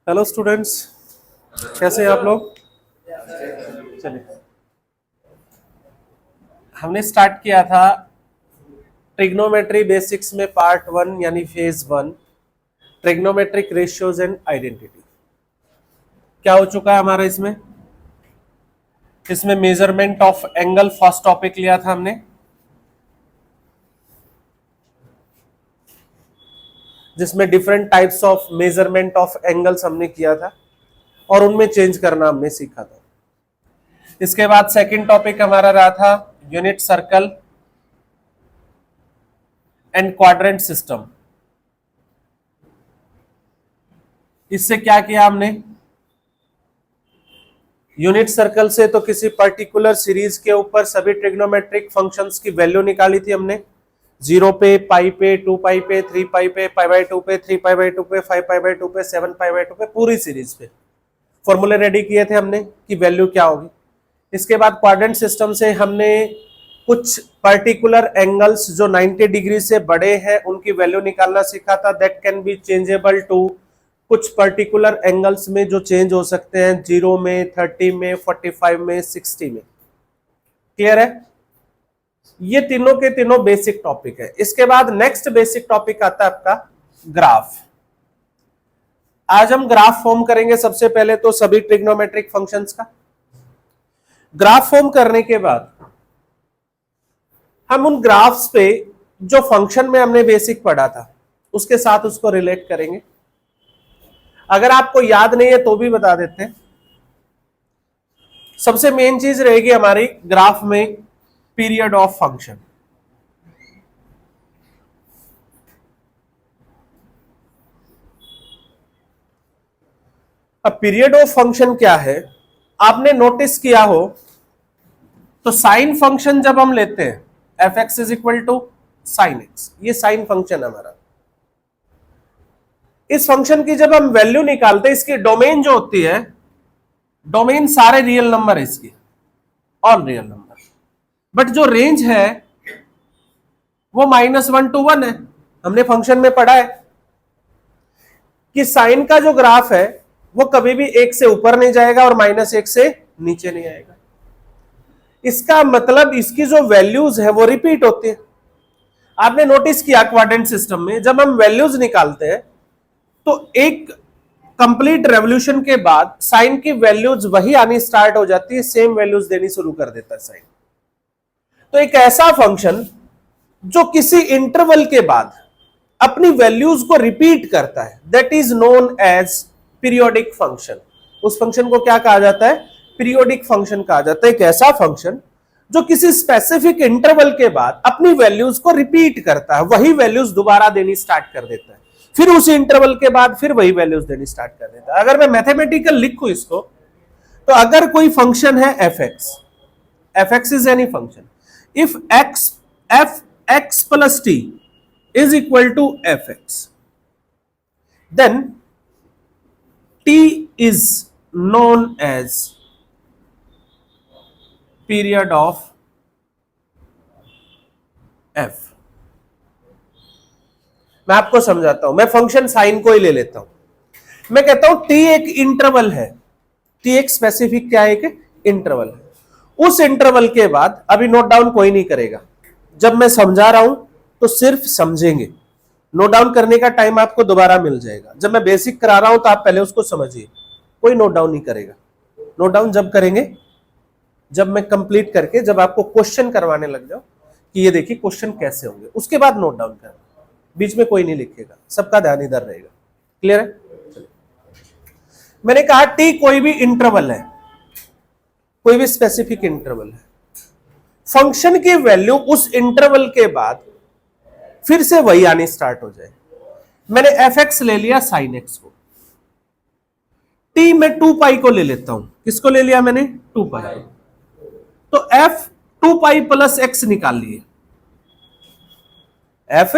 Hello students, कैसे हैं आप लोग। चलिए, हमने स्टार्ट किया था ट्रिग्नोमेट्री बेसिक्स में पार्ट 1 यानी phase 1, trigonometric ratios and identity. क्या हो चुका है हमारा इसमें measurement of angle first topic लिया था हमने, जिसमें different types of measurement of angles हमने किया था और उनमें चेंज करना हमने सीखा था। इसके बाद सेकंड टॉपिक हमारा रहा था unit circle and quadrant system. इससे क्या किया हमने, यूनिट सर्कल से तो किसी पर्टिकुलर सीरीज के ऊपर सभी ट्रिग्नोमेट्रिक फंक्शंस की वैल्यू निकाली थी हमने, 0 पे, पाई पे, 2 पाई पे, 3 पाई पे, पाई बाई 2 पे, 3 पाई बाई 2 पे, 5 पाई बाई 2 पे, 7 पाई बाई 2 पे, पूरी सीरीज पे फॉर्मूले रेडी किए थे हमने कि वैल्यू क्या होगी। इसके बाद क्वाड्रेंट सिस्टम से हमने कुछ पर्टिकुलर एंगल्स जो 90 डिग्री से बड़े हैं उनकी वैल्यू निकालना सीखा था, that can be changeable to कुछ पर्टिकुलर एंगल्स में जो चेंज हो सकते हैं, 0 में, 30 में, 45 में, 60 में। क्लियर है। ये तीनों के तीनों बेसिक टॉपिक है। इसके बाद नेक्स्ट बेसिक टॉपिक आता है आपका ग्राफ। आज हम ग्राफ फॉर्म करेंगे सबसे पहले तो सभी ट्रिग्नोमेट्रिक फंक्शंस का। ग्राफ फॉर्म करने के बाद हम उन ग्राफ्स पे जो फंक्शन में हमने बेसिक पढ़ा था उसके साथ उसको रिलेट करेंगे। अगर आपको याद नहीं है तो भी बता देते हैं। सबसे मेन चीज रहेगी हमारी ग्राफ में पीरियड ऑफ फंक्शन। अब पीरियड ऑफ फंक्शन क्या है, आपने नोटिस किया हो तो साइन फंक्शन जब हम लेते हैं F x is equal to sine x, ये साइन फंक्शन हमारा। इस फंक्शन की जब हम वैल्यू निकालते हैं, इसकी डोमेन जो होती है, डोमेन सारे रियल नंबर है इसकी, ऑल रियल नंबर, बट जो रेंज है वो -1 to 1 है। हमने फंक्शन में पढ़ा है कि साइन का जो ग्राफ है वो कभी भी 1 से ऊपर नहीं जाएगा और -1 से नीचे नहीं आएगा। इसका मतलब इसकी जो वैल्यूज है वो रिपीट होती है। आपने नोटिस किया क्वाड्रेंट सिस्टम में जब हम वैल्यूज निकालते हैं तो एक कंप्लीट रेवोल्यूशन के बाद साइन की वैल्यूज वही आनी स्टार्ट हो जाती है, सेम वैल्यूज देनी शुरू कर देता है साइन। तो एक ऐसा फंक्शन जो किसी इंटरवल के बाद अपनी वैल्यूज को रिपीट करता है, that is known as periodic function. उस फंक्शन को क्या कहा जाता है, पीरियोडिक फंक्शन कहा जाता है। एक ऐसा फंक्शन जो किसी स्पेसिफिक इंटरवल के बाद अपनी वैल्यूज को रिपीट करता है, वही वैल्यूज दोबारा देनी स्टार्ट कर देता है, फिर उसी इंटरवल के बाद फिर वही वैल्यूज देनी स्टार्ट कर देता है। अगर मैं मैथमेटिकल लिखूं इसको, तो अगर कोई फंक्शन है f x is any function, if f x plus t is equal to f x, then t is known as period of f। मैं आपको समझाता हूं, मैं फंक्शन साइन को ही ले लेता हूं। मैं कहता हूं t एक इंटरवल है, t एक स्पेसिफिक क्या है, एक इंटरवल है। उस इंटरवल के बाद, अभी नोट डाउन कोई नहीं करेगा, जब मैं समझा रहा हूं तो सिर्फ समझेंगे, नोट डाउन करने का टाइम आपको दोबारा मिल जाएगा। जब मैं बेसिक करा रहा हूं तो आप पहले उसको समझिए, कोई नोट डाउन नहीं करेगा। नोट डाउन जब करेंगे जब मैं कंप्लीट करके, जब आपको क्वेश्चन करवाने लग जाओ कि ये देखिए क्वेश्चन कैसे होंगे, उसके बाद नोट डाउन करना। बीच में कोई नहीं लिखेगा, सबका ध्यान इधर रहेगा। क्लियर है। मैंने कहा टी कोई भी इंटरवल है, कोई भी स्पेसिफिक इंटरवल है, फंक्शन की वैल्यू उस इंटरवल के बाद फिर से वही आनी स्टार्ट हो जाए। मैंने एफ एक्स ले लिया साइन एक्स को, टी में 2 पाई को ले लेता हूं। किसको ले लिया मैंने, 2 पाई। तो एफ 2 पाई प्लस एक्स निकाल लिए, एफ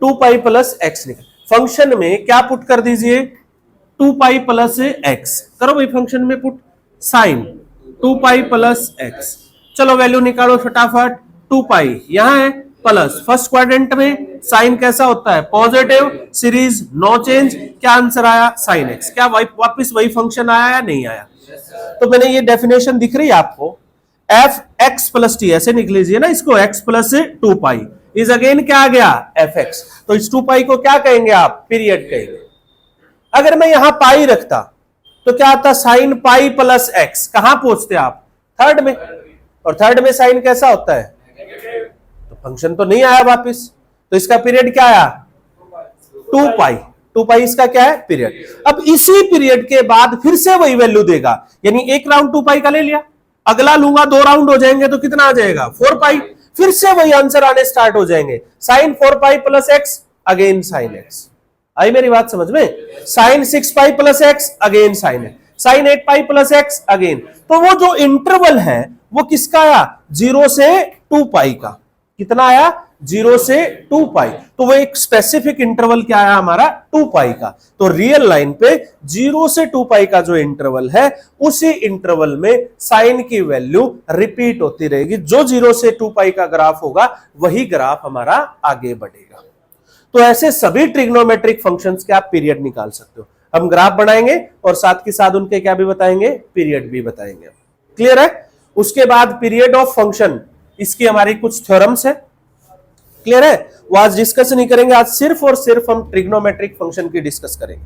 2 पाई प्लस एक्स निकाल। फंक्शन में क्या पुट कर दीजिए, 2 पाई प्लस एक्स करो भाई, फंक्शन में put sine 2 pi plus x. चलो वैल्यू निकालो फटाफट, 2 पाई यहां है, प्लस, फर्स्ट क्वाड्रेंट में साइन कैसा होता है, पॉजिटिव, सीरीज नो चेंज, क्या आंसर आया, साइन एक्स। क्या वापस वही फंक्शन आया या नहीं आया? तो मैंने ये डेफिनेशन दिख रही है आपको, एफ एक्स प्लस टी, ऐसे निकल लीजिए ना इसको, x plus 2 pi is again क्या आ गया, एफ एक्स। तो इस 2 पाई को क्या कहेंगे आप, पीरियड कहेंगे। अगर मैं यहां पाई रखता तो क्या आता, साइन पाई प्लस एक्स, कहां पहुंचते आप, थर्ड में, और थर्ड में साइन कैसा होता है, तो फंक्शन तो नहीं आया वापस, तो इसका पीरियड क्या आया, 2 पाई। 2 पाई इसका क्या है, पीरियड। अब इसी पीरियड के बाद फिर से वही वैल्यू देगा, यानी एक राउंड 2 पाई का ले लिया, अगला लूंगा 2 राउंड हो जाएंगे तो कितना आ जाएगा, 4 पाई, फिर से वही आंसर आने स्टार्ट हो जाएंगे, sine 4 pi plus X, again sine X. आई मेरी बात समझ में, sine 6 pi plus X, again sine X, sine 8 pi plus X, again. तो वो जो इंटरवल है वो किसका आया, 0 से 2 पाई का, कितना आया, 0 से 2 पाई। तो वो एक स्पेसिफिक इंटरवल क्या आया हमारा, 2 पाई का। तो रियल लाइन पे 0 से 2 पाई का जो इंटरवल है, उसी इंटरवल में साइन की वैल्यू रिपीट होती रहेगी। जो 0 से 2 पाई का ग्राफ होगा वही ग्राफ हमारा आगे बढ़ेगा। तो ऐसे सभी ट्रिग्नोमेट्रिक फंक्शंस के आप पीरियड निकाल सकते हो। हम ग्राफ बनाएंगे और साथ के साथ उनके क्या भी बताएंगे, पीरियड भी बताएंगे। क्लियर है? उसके बाद पीरियड ऑफ फंक्शन, इसकी हमारी कुछ थ्योरम्स है, क्लियर है, वो आज डिस्कस नहीं करेंगे। आज सिर्फ और सिर्फ हम ट्रिग्नोमेट्रिक फंक्शन की डिस्कस करेंगे।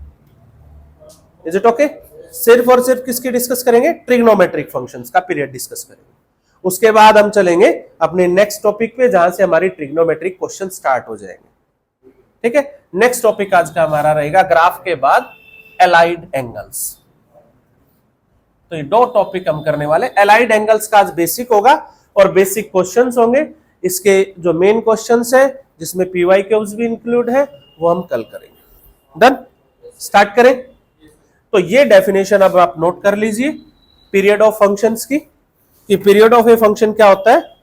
Is it okay? सिर्फ और सिर्फ किसकी डिस्कस करेंगे, ट्रिग्नोमेट्रिक फंक्शंस का पीरियड डिस्कस करेंगे। उसके बाद हम चलेंगे अपने नेक्स्ट टॉपिक पे, जहां से हमारी ट्रिग्नोमेट्रिक क्वेश्चन स्टार्ट हो जाएंगे। ठीक है, नेक्स्ट टॉपिक आज का हमारा रहेगा ग्राफ के बाद एलाइड एंगल्स। तो ये 2 टॉपिक हम करने वाले। एलाइड एंगल्स का आज बेसिक होगा और बेसिक क्वेश्चंस होंगे। इसके जो मेन क्वेश्चंस है जिसमें पीवाई क्यूब्स भी इंक्लूड है, वो हम कल करेंगे। डन, स्टार्ट करें। तो ये डेफिनेशन अब आप नोट कर लीजिए पीरियड ऑफ फंक्शंस की, कि पीरियड ऑफ ए फंक्शन क्या होता है,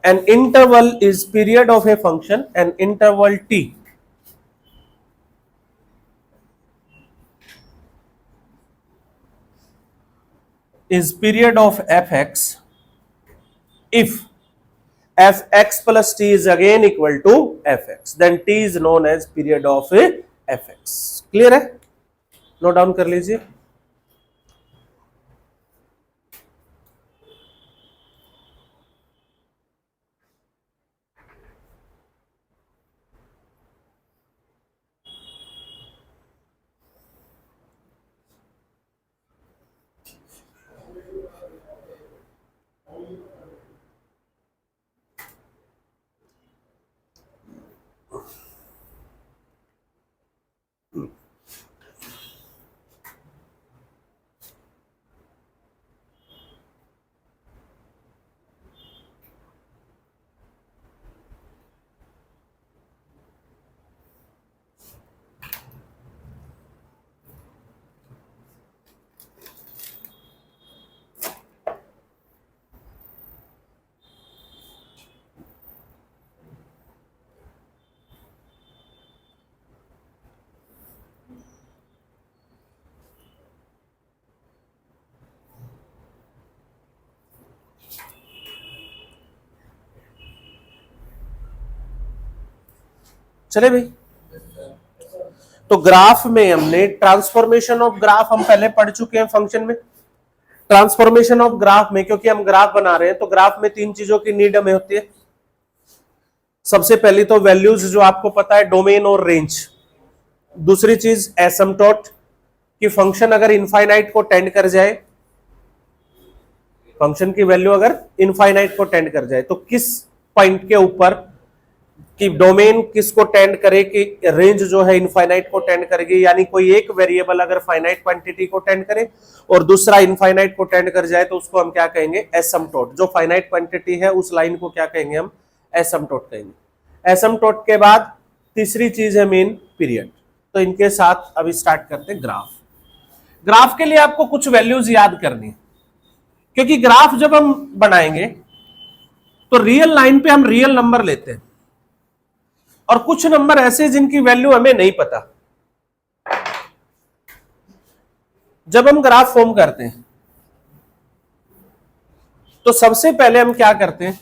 an interval is period of a function, an interval t is period of fx if fx plus t is again equal to fx, then t is known as period of a fx। Clear है? Note down कर लीजिए। चले भाई, तो graph में हमने transformation of graph हम पहले पढ़ चुके हैं फंक्शन में। ट्रांसफॉर्मेशन ऑफ ग्राफ में, क्योंकि हम ग्राफ बना रहे हैं तो ग्राफ में 3 चीजों की नीड हमें होती है। सबसे पहली तो वैल्यूज जो आपको पता है, डोमेन और रेंज। दूसरी चीज एसिम्पटोट, कि फंक्शन अगर इनफाइनाइट को टेंड कर जाए, फंक्शन की वैल्यू अगर इनफाइनाइट को टेंड कर जाए तो किस पॉइंट के ऊपर, कि डोमेन किसको टेंड करे, कि रेंज जो है इनफाइनाइट को टेंड करेगी। यानी कोई एक वेरिएबल अगर फाइनाइट क्वांटिटी को टेंड करे और दूसरा इनफाइनाइट को टेंड कर जाए तो उसको हम क्या कहेंगे, एसिम्पटोट। जो फाइनाइट क्वांटिटी है उस लाइन को क्या कहेंगे हम, एसिम्पटोट कहेंगे। एसिम्पटोट के बाद तीसरी चीज है मेन, पीरियड। तो इनके साथ अभी स्टार्ट करते हैं ग्राफ। ग्राफ के लिए आपको कुछ वैल्यूज याद करनी है, क्योंकि ग्राफ जब हम बनाएंगे तो रियल लाइन पे हम रियल नंबर लेते हैं और कुछ नंबर ऐसे जिनकी वैल्यू हमें नहीं पता। जब हम ग्राफ फॉर्म करते हैं तो सबसे पहले हम क्या करते हैं,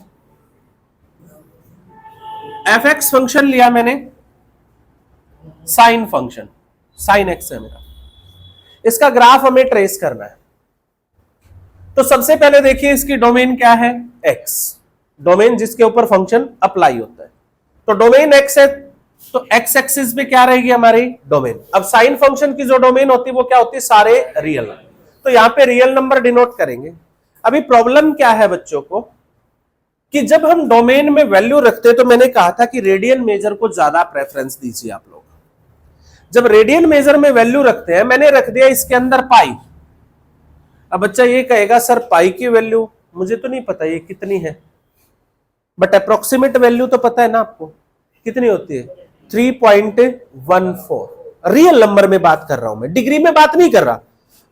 एफ एक्स फंक्शन लिया मैंने, साइन फंक्शन, साइन एक्स है मेरा, इसका ग्राफ हमें ट्रेस करना है। तो सबसे पहले देखिए इसकी डोमेन क्या है, एक्स, डोमेन जिसके ऊपर फंक्शन अप्लाई होता है। तो डोमेन एक्स है, तो एक्स एक्सिस पे क्या रहेगी हमारी डोमेन। अब साइन फंक्शन की जो डोमेन होती है वो क्या होती है, सारे रियल। तो यहां पे रियल नंबर डिनोट करेंगे। अभी प्रॉब्लम क्या है बच्चों को, कि जब हम डोमेन में वैल्यू रखते हैं, तो मैंने कहा था कि रेडियन मेजर को ज्यादा प्रेफरेंस दीजिए आप लोग। जब रेडियन मेजर में वैल्यू रखते हैं, मैंने रख दिया इसके अंदर पाई। अब बच्चा ये कहेगा सर पाई की वैल्यू मुझे तो नहीं पता ये कितनी है, बट अप्रोक्सीमेट वैल्यू तो पता है ना आपको, कितनी होती है 3.14। रियल नंबर में बात कर रहा हूं मैं, डिग्री में बात नहीं कर रहा।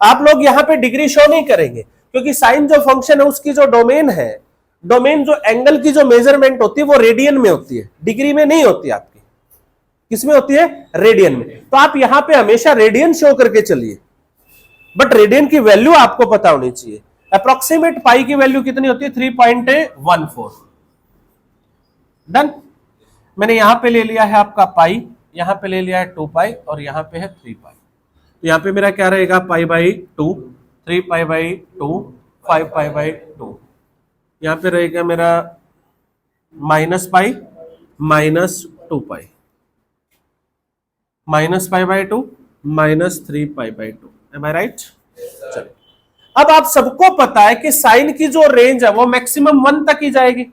आप लोग यहां पे डिग्री शो नहीं करेंगे, क्योंकि साइन जो फंक्शन है उसकी जो डोमेन है, डोमेन जो एंगल की जो मेजरमेंट होती है वो रेडियन में होती है, डिग्री में नहीं होती आपकी। किसमें होती है, रेडियन में। तो आप यहां पे हमेशा रेडियन शो करके चलिए, बट रेडियन की वैल्यू आपको पता होनी चाहिए। अप्रोक्सीमेट पाई की वैल्यू कितनी होती है, 3.14। डन। मैंने यहां पे ले लिया है आपका पाई, यहां पे ले लिया है 2 पाई, और यहां पे है 3 पाई। तो यहां पे मेरा क्या रहेगा, pi by 2, 3 pi by 2, 5 pi by 2। यहां पे रहेगा मेरा minus pi minus 2 pi, minus pi by 2, minus 3 pi by 2। Am I right? चलो, अब आप सबको पता है कि साइन की जो रेंज है वो मैक्सिमम 1 तक ही जाएगी,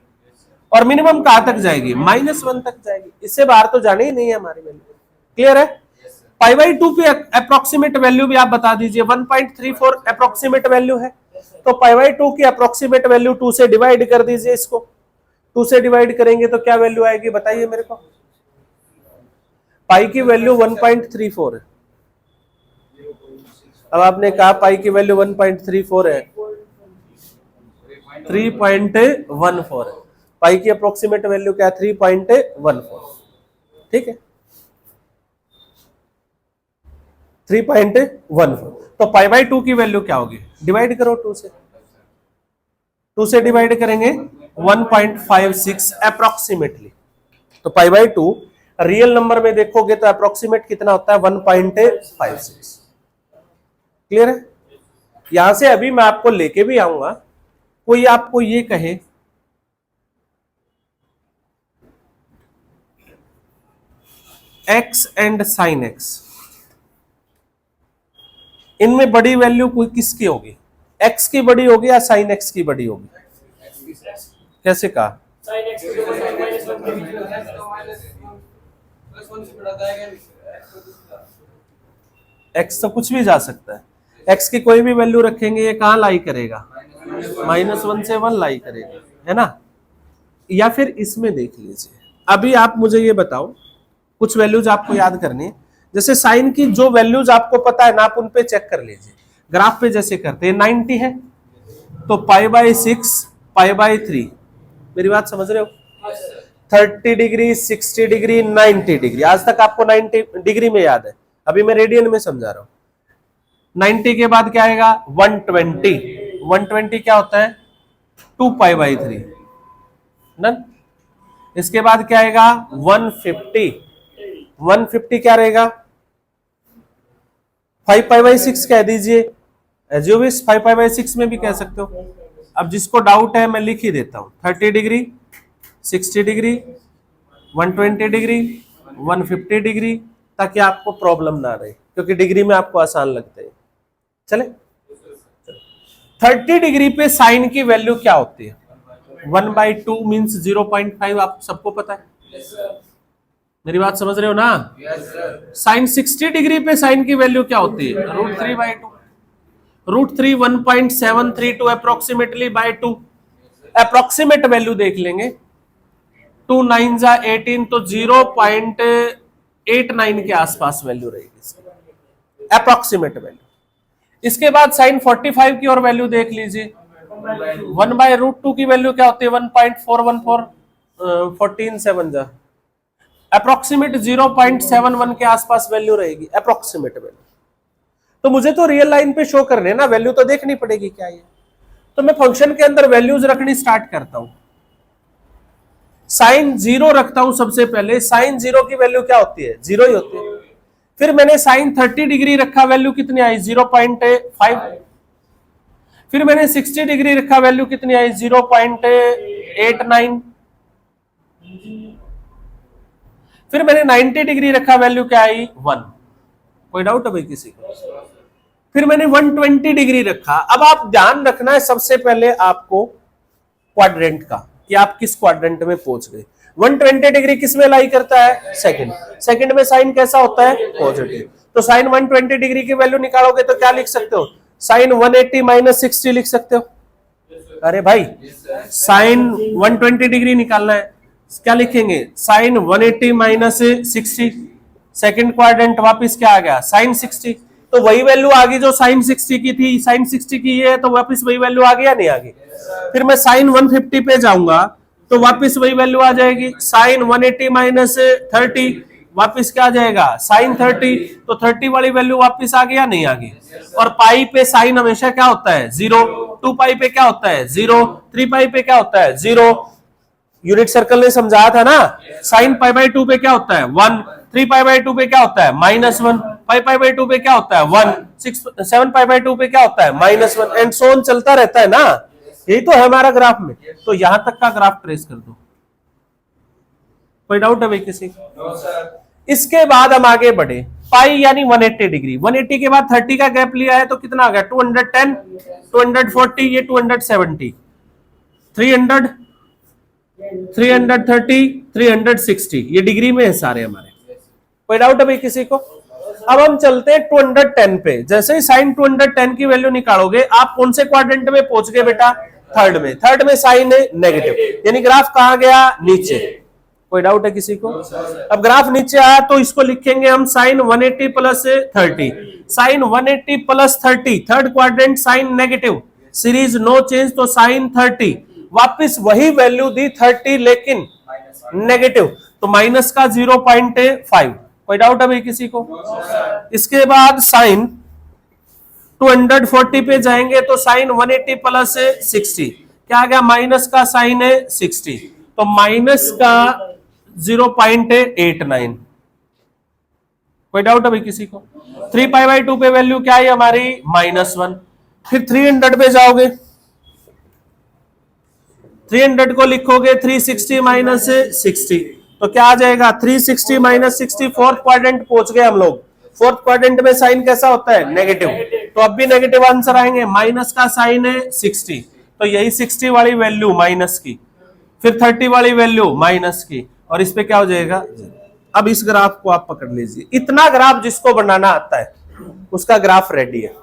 और मिनिमम कहां तक जाएगी, -1 तक जाएगी। इससे बाहर तो जाने ही नहीं है हमारी वैल्यू। क्लियर है? पाई बाई 2 पे अप्रोक्सीमेट वैल्यू भी आप बता दीजिए, 1.34 अप्रोक्सीमेट वैल्यू है। तो पाई बाई 2 की अप्रोक्सीमेट वैल्यू 2 से डिवाइड कर दीजिए, इसको 2 से डिवाइड करेंगे तो क्या वैल्यू आएगी बताइए मेरे को। पाई की वैल्यू 1.34 है। अब आपने कहा पाई की वैल्यू 1.34 है, 3.14 है। पाई की अप्रोक्सीमेट वैल्यू क्या है, 3.14। ठीक है, 3.14। तो पाई बाई 2 की वैल्यू क्या होगी, डिवाइड करो 2 से, 2 से डिवाइड करेंगे 1.56 अप्रोक्सीमेटली। तो पाई बाई 2 रियल नंबर में देखोगे तो अप्रोक्सीमेट कितना होता है, 1.56। क्लियर है? यहां से अभी मैं आपको लेके भी आऊंगा। कोई आपको ये कहे एक्स एंड साइन एक्स, इनमें बड़ी वैल्यू कोई किसकी होगी, एक्स की बड़ी होगी या साइन एक्स की बड़ी होगी? कैसे कहा? एक्स तो कुछ भी जा सकता है, एक्स की कोई भी वैल्यू रखेंगे ये कहां लाई करेगा, -1 से 1 लाई करेगा, है ना। या फिर इसमें देख लीजिए, अभी आप मुझे ये बताओ, कुछ वैल्यूज आपको याद करनी है। जैसे साइन की जो वैल्यूज आपको पता है ना, आप उन पे चेक कर लीजिए। ग्राफ पे जैसे करते हैं, 90 है तो पाई बाई 6, पाई बाई 3। मेरी बात समझ रहे हो? 30 डिग्री, 60 डिग्री, 90 डिग्री। आज तक आपको 90 डिग्री में याद है, अभी मैं रेडियन में समझा रहा हूं। 90 के बाद क्या आएगा, 120। 120 क्या होता है, 2 पाई बाई 3 डन। इसके बाद क्या आएगा, 150। 150 क्या रहेगा, 5 पाई बाई 6 कह दीजिए, as you wish, 5 pi by 6 में भी कह सकते हो। अब जिसको डाउट है मैं लिख ही देता हूं, 30 डिग्री, 60 डिग्री, 120 डिग्री, 150 डिग्री, ताकि आपको प्रॉब्लम ना रहे, क्योंकि डिग्री में आपको आसान लगते हैं। चले, 30 डिग्री पे साइन की वैल्यू क्या होती है, 1/2 मीन्स 0.5, आप सबको पता है। मेरी बात समझ रहे हो ना? साइन 60 डिग्री पे साइन की वैल्यू क्या होती है, √3/2। √3 1.732 अप्रोक्सीमेटली बाय 2। अप्रोक्सीमेट वैल्यू देख लेंगे, 2 9 जा 18, तो 0.89 के आसपास वैल्यू रहेगी अप्रोक्सीमेट वैल्यू। इसके बाद साइन 45 की और वैल्यू देख लीजिए, 1/√2 की वैल्यू क्या होती है, 1.414, 14 7 जा अप्रोक्सीमेट 0.71 के आसपास वैल्यू रहेगी अप्रोक्सीमेट वैल्यू। तो मुझे तो रियल लाइन पे शो करने ना, वैल्यू तो देखनी पड़ेगी क्या ये। तो मैं फंक्शन के अंदर वैल्यूज रखनी स्टार्ट करता हूं। साइन 0 रखता हूं सबसे पहले, साइन 0 की वैल्यू क्या होती है, 0 ही होती है। फिर मैंने साइन 30 डिग्री रखा, वैल्यू कितनी आई, 0.5। फिर मैंने 60 डिग्री रखा, वैल्यू कितनी आई, 0.89। फिर मैंने 90 डिग्री रखा, वैल्यू क्या आई, 1। कोई डाउट है भाई किसी को? फिर मैंने 120 डिग्री रखा। अब आप ध्यान रखना है सबसे पहले आपको क्वाड्रेंट का, कि आप किस क्वाड्रेंट में पहुंच गए। 120 डिग्री किस में लाई करता है, सेकंड। सेकंड में साइन कैसा होता है, पॉजिटिव। तो साइन 120 डिग्री की वैल्यू निकालोगे तो क्या लिख सकते हो, साइन 180 माइनस 60 लिख सकते हो। अरे भाई साइन 120 डिग्री निकालना है, क्या लिखेंगे, साइन 180 माइनस 60। सेकंड क्वाड्रेंट वापस क्या आ गया, साइन 60। तो वही वैल्यू आ गई जो साइन 60 की थी, साइन 60 की है तो वापस वही वैल्यू आ गया, नहीं आ गई। फिर मैं साइन 150 पे जाऊंगा तो वापस वही वैल्यू आ जाएगी, साइन 180 माइनस 30, वापस क्या आ जाएगा, साइन 30। तो 30 वाली वैल्यू वापस आ गया, नहीं आ गई। और पाई पे साइन हमेशा क्या होता है, 0। 2 पाई पे क्या होता है, 0। 3 पाई पे क्या होता है, 0। यूनिट सर्कल ने समझाया था ना, साइन पाई बाई 2 पे क्या होता है, 1। 3 पाई बाई 2 पे क्या होता है, -1। 5 पाई बाई 2 पे क्या होता है, 1। 7 पाई बाई 2 पे क्या होता है, -1, एंड सो ऑन चलता रहता है ना। यही तो है हमारा ग्राफ में। तो यहां तक का ग्राफ ट्रेस कर दो। कोई डाउट है भाई किसी को? इसके बाद हम आगे बढ़े, पाई यानी 180 डिग्री। 180 के बाद 30 का गैप लिया है तो कितना आ गया, 210, 240, ये 270, 300, 330, 360, ये डिग्री में है सारे हमारे। कोई डाउट है भाई किसी को? अब हम चलते हैं 210 पे। जैसे ही साइन 210 की वैल्यू निकालोगे, आप कौन से क्वाड्रेंट में पहुंच गए बेटा, थर्ड में। थर्ड में साइन है नेगेटिव, यानी ग्राफ कहां गया, नीचे। कोई डाउट है किसी को? अब ग्राफ नीचे आया तो इसको लिखेंगे हम sine 180 plus 30। Sine 180 plus 30, third quadrant, sine negative, series no change, तो साइन 30। वापिस वही वैल्यू दी 30 लेकिन नेगेटिव, तो माइनस का 0.5। कोई डाउट है भाई किसी को? इसके बाद साइन 240 पे जाएंगे तो साइन 180 प्लस 60, क्या आ गया, माइनस का साइन है 60, तो माइनस का 0.89। कोई डाउट है भाई किसी को? 3 पाई बाई 2 पे वैल्यू क्या है हमारी, -1। फिर 300 पे जाओगे, 300 को लिखोगे 360 माइनस 60, तो क्या आ जाएगा, 360 माइनस 60। फोर्थ क्वाड्रेंट पहुंच गए हम लोग। फोर्थ क्वाड्रेंट में साइन कैसा होता है, नेगेटिव, तो अब भी नेगेटिव आंसर आएंगे। माइनस का साइन है 60, तो यही 60 वाली वैल्यू माइनस की, फिर 30 वाली वैल्यू माइनस की, और इस पे क्या हो जाएगा। अब इस ग्राफ को आप पकड़ लीजिए, इतना ग्राफ जिसको बनाना आता है उसका ग्राफ रेडी है।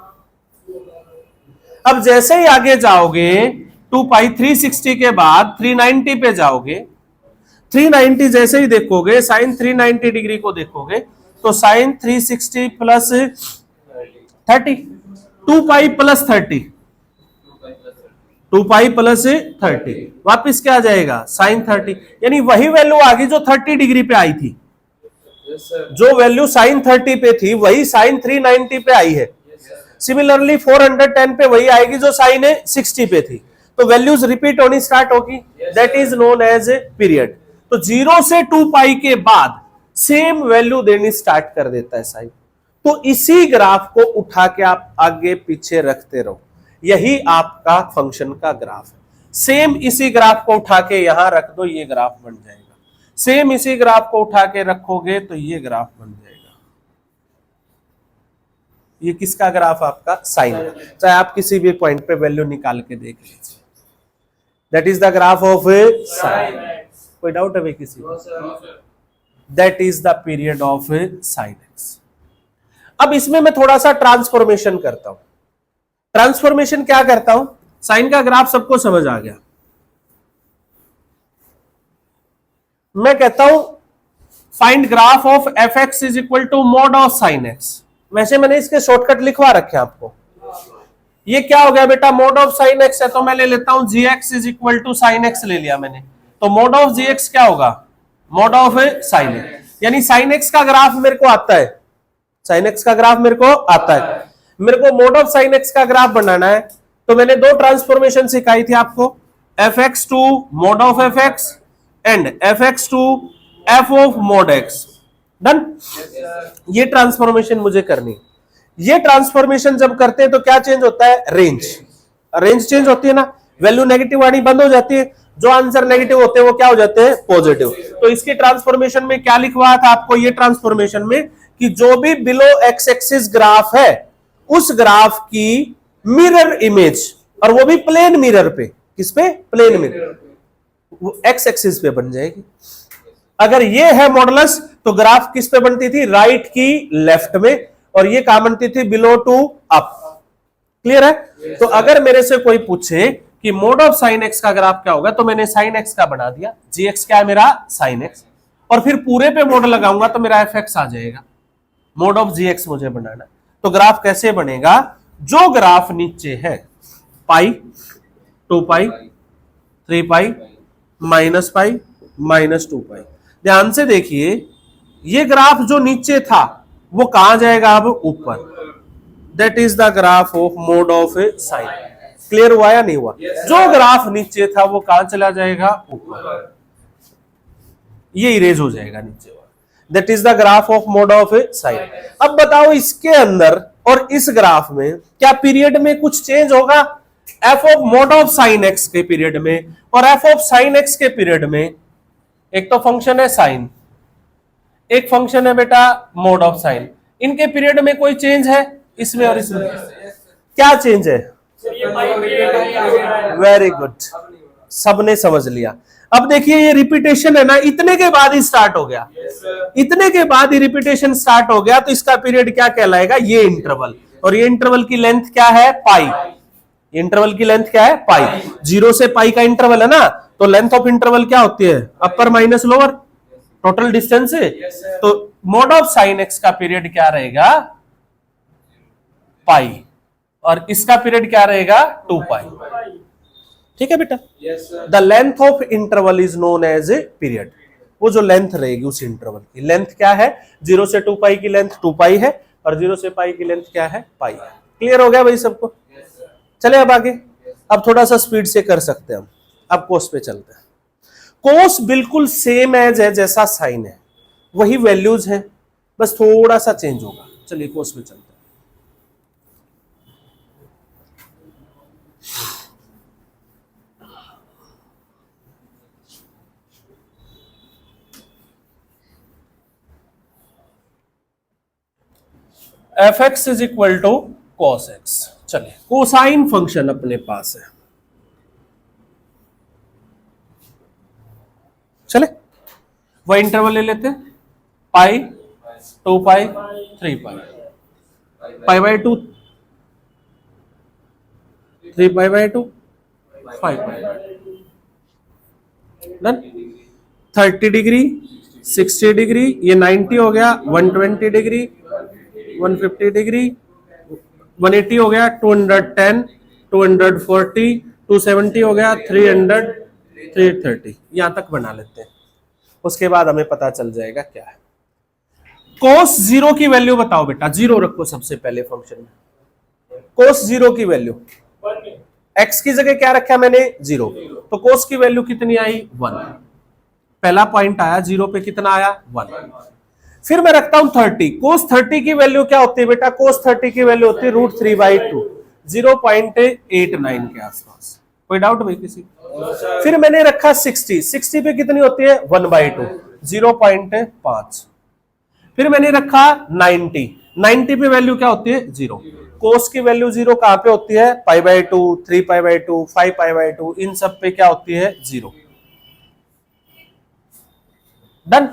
अब जैसे ही आगे जाओगे 2 पाई 360 के बाद 390 पे जाओगे, 390 जैसे ही देखोगे, साइन 390 डिग्री को देखोगे तो sine 360 plus 30, 2 pi plus 30, 2 pi plus 30, वापिस क्या आ जाएगा, साइन 30, यानी वही वैल्यू आ गई जो 30 डिग्री पे आई थी। जो वैल्यू साइन 30 पे थी वही साइन 390 पे आई है। सिमिलरली 410 पे वही आएगी जो साइन 60 पे थी। तो वैल्यूज रिपीट होनी स्टार्ट होगी, that is known as a period. तो 0 से 2 पाई के बाद सेम वैल्यू देनी स्टार्ट कर देता है साइन। तो इसी ग्राफ को उठा के आप आगे पीछे रखते रहो, यही आपका फंक्शन का ग्राफ है। सेम इसी ग्राफ को उठा के यहां रख दो, ये ग्राफ बन जाएगा। सेम इसी ग्राफ को उठा के रखोगे तो ये ग्राफ बन जाएगा। ये किसका ग्राफ, आपका साइन का। चाहे आप किसी भी पॉइंट पे वैल्यू निकाल के देख लीजिए, that is the graph of sine. कोई डाउट है भाई किसी को? That is the period of sine x. अब इसमें मैं थोड़ा सा ट्रांसफॉर्मेशन करता हूं। ट्रांसफॉर्मेशन क्या करता हूं, साइन का ग्राफ सबको समझ आ गया। मैं कहता हूं find graph of f x is equal to mod of sine x. वैसे मैंने इसके शॉर्टकट लिखवा रखे हैं आपको। ये क्या हो गया बेटा, मोड ऑफ साइन एक्स है तो मैं ले लेता हूं G X is equal to sine X ले लिया मैंने। तो मोड ऑफ जी एक्स क्या होगा, मोड ऑफ साइन एक्स। यानी साइन एक्स का ग्राफ मेरे को आता है, साइन एक्स का ग्राफ मेरे को आता है। मेरे को मोड ऑफ साइन एक्स का ग्राफ बनाना है तो मैंने दो ट्रांसफॉर्मेशन सिखाई थी आपको, f x to mod of f x and f x to f of mod x. Done. ये ट्रांसफॉर्मेशन मुझे करनी। ये ट्रांसफॉर्मेशन जब करते हैं तो क्या चेंज होता है? रेंज। रेंज चेंज होती है ना, वैल्यू नेगेटिव आनी बंद हो जाती है, जो आंसर नेगेटिव होते हैं वो क्या हो जाते हैं? पॉजिटिव। तो इसकी ट्रांसफॉर्मेशन में क्या लिखवाया था आपको? ये ट्रांसफॉर्मेशन में कि जो भी बिलो एक्स एक्सिस ग्राफ है उस ग्राफ की मिरर इमेज, और वो भी प्लेन मिरर पे। किस पे? प्लेन मिरर, वो एक्स एक्सिस पे बन जाएगी। अगर ये है मॉडुलस तो ग्राफ किस पे बनती थी? राइट की लेफ्ट में, और ये कहां बनती थी? Below to up. क्लियर है? तो अगर मेरे से कोई पूछे कि मोड ऑफ साइन एक्स का ग्राफ क्या होगा, तो मैंने साइन एक्स का बना दिया, जी एक्स क्या है मेरा? साइन एक्स, और फिर पूरे पे मोड लगाऊंगा तो मेरा एफ एक्स आ जाएगा। मोड ऑफ जी एक्स मुझे बनाना। तो ग्राफ कैसे बनेगा? जो ग्राफ नीचे है पाई, 2 पाई, 3 पाई, माइनस पाई, माइनस 2 पाई। ध्यान से देखिए, ये ग्राफ जो नीचे था वो कहां जाएगा? अब ऊपर। That is the graph of mod of a sine. Clear हुआ या नहीं हुआ? जो ग्राफ नीचे था वो कहां चला जाएगा? ऊपर। ये इरेज हो जाएगा नीचे। That is the graph of mod of a sine. अब बताओ, इसके अंदर और इस ग्राफ में क्या पीरियड में कुछ चेंज होगा? F of mod of sine x के पीरियड में और एफ ऑफ साइन एक्स के पीरियड में, एक तो फंक्शन है साइन, एक फंक्शन है बेटा मोड ऑफ साइन, इनके पीरियड में कोई चेंज है? इसमें और इसमें क्या चेंज है? वेरी गुड, सबने समझ लिया। अब देखिए, ये रिपीटेशन है ना, इतने के बाद ही स्टार्ट हो गया। इतने के बाद ही रिपीटेशन स्टार्ट हो गया, तो इसका पीरियड क्या कहलाएगा? ये इंटरवल। और ये इंटरवल की लेंथ क्या है? पाई। इंटरवल की लेंथ क्या है? पाई। 0 से पाई का इंटरवल है ना, तो लेंथ ऑफ इंटरवल क्या होती है? अपर माइनस लोअर, टोटल डिस्टेंस है। तो मोड ऑफ साइन एक्स का पीरियड क्या रहेगा? पाई, और इसका पीरियड क्या रहेगा? 2 पाई। ठीक है बेटा? The length of interval is known as a period. वो जो लेंथ रहेगी उस इंटरवल की लेंथ क्या है? 0 से 2 पाई की लेंथ 2 पाई है, और 0 से पाई की लेंथ क्या है? पाई है। क्लियर हो गया भाई सबको? चले अब आगे। अब थोड़ा सा स्पीड से कर सकते हैं हम। अब कोस पे चलते हैं। कोस बिल्कुल सेम एज है जैसा साइन है, वही वैल्यूज है, बस थोड़ा सा चेंज होगा। चलिए कोस पे चलते हैं। F x is equal to cos X. चलिए, कोसाइन फंक्शन अपने पास है। चले, वह इंटरवल ले लेते हैं, pi, 2 pi, 3 pi, pi by 2, 3 pi by 2, 5 pi by 2। Done. 30 degree, 60 degree, ये 90 हो गया, 120 डिग्री, 150 डिग्री, 180 हो गया, 210, 240, 270 हो गया, 300, 330। यहां तक बना लेते हैं, उसके बाद हमें पता चल जाएगा क्या है। कोस 0 की वैल्यू बताओ बेटा। 0 रखो सबसे पहले फंक्शन में। कोस 0 की वैल्यू, एक्स की जगह क्या रखा मैंने? 0। तो कोस की वैल्यू कितनी आई? 1। पहला पॉइंट आया, 0 पे कितना आया? 1। फिर मैं रखता हूं 30। कोस 30 की वैल्यू क्या होती है बेटा? कोस 30 की वैल्यू होती है √3/2, 0.89 के आसपास। कोई डाउट भाई किसी? फिर मैंने रखा 60। 60 पे कितनी होती है? 1/2, 0.5। फिर मैंने रखा 90। 90 पे वैल्यू क्या होती है? 0। कोस की वैल्यू 0 कहां पे होती है? π/2, 3π/2, 5π/2, इन सब पे क्या होती है? 0। डन।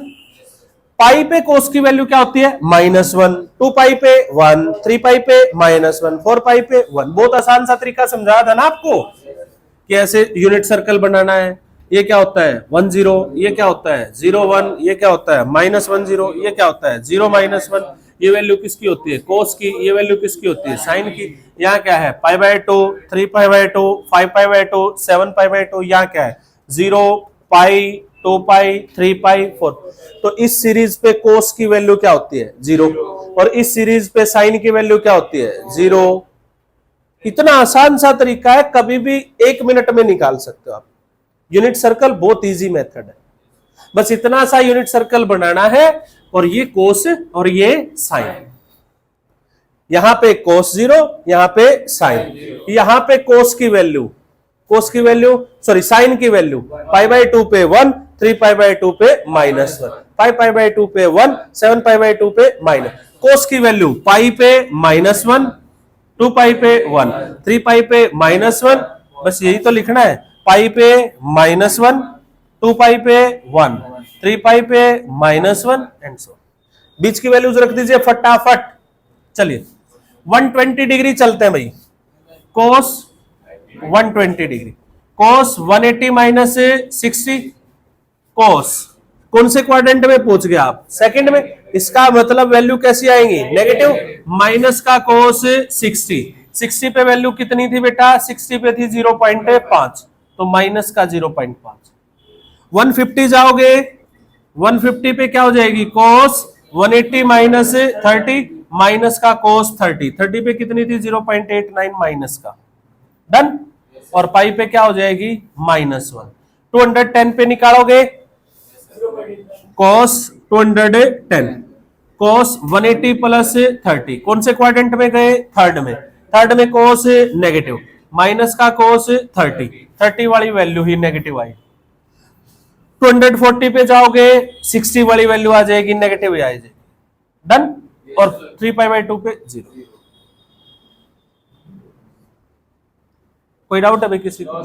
पाई पे कोस की वैल्यू क्या होती है? -1, 2 पाई पे 1, 3 पाई पे -1, 4 पाई पे 1। बहुत आसान सा तरीका समझाया था ना आपको कि ऐसे यूनिट सर्कल बनाना है। ये क्या होता है? 1 0, ये क्या होता है? 0 1, ये क्या होता है? -1 0, ये क्या होता है? 0 -1। ये वैल्यू किसकी होती है? कोस की। ये वैल्यू किसकी होती है? साइन की। यहाँ क्या है? π/2, 3π/2, 5π/2, 7π/2। यहाँ क्या है? 0, पाई, 2 पाई, 3 पाई, 4। तो इस सीरीज पे कोस की वैल्यू क्या होती है? 0। और इस सीरीज पे साइन की वैल्यू क्या होती है? 0। इतना आसान सा तरीका है, कभी भी 1 मिनट में निकाल सकते हो आप। यूनिट सर्कल बहुत इजी मेथड है। बस इतना सा यूनिट सर्कल बनाना है, और ये कोस और ये साइन, यहां पे कोस 0, यहां पे साइन, यहां पे कोस की वैल्यू सॉरी साइन की वैल्यू π/2 पे 1, 3π/2 पे -1, 5π/2 पे 1, 7π/2 पे माइनस, कोस की वैल्यू पाई पे -1, 2π पे 1, 3π पे -1, बस यही तो लिखना है, पाई पे -1, 2π पे 1, 3π पे -1 एंड सो। बीच की वैल्यूज रख दीजिए फटाफट। चलिए 120 डिग्री चलते हैं भाई, कोस 120 डिग्री, कोस 180 माइनस 60, कोस कौन से क्वाड्रेंट में पहुंच गया आप, सेकंड में, इसका मतलब वैल्यू कैसी आएंगी, नेगेटिव, माइनस का कोस 60 पे वैल्यू कितनी थी बेटा, 60 पे थी 0.5, तो माइनस का 0.5। 150 जाओगे, 150 पे क्या हो जाएगी, कोस 180 माइनस 30, माइनस का कोस 30 पे कितनी थी 0.89 माइनस का, डन। और पाई पे क्या हो जाएगी -1। 210 पे निकालोगे, कोस 210, कोस 180 प्लस 30, कौन से क्वाड्रेंट में गए, थर्ड में कोस नेगेटिव, माइनस का कोस 30 वाली वैल्यू ही नेगेटिव आई। 240 पे जाओगे, 60 वाली वैल्यू आ जाएगी, नेगेटिव ही आ जाएगी, डन। और 3π/2 पे 0। कोई डाउट है भाई किसी को?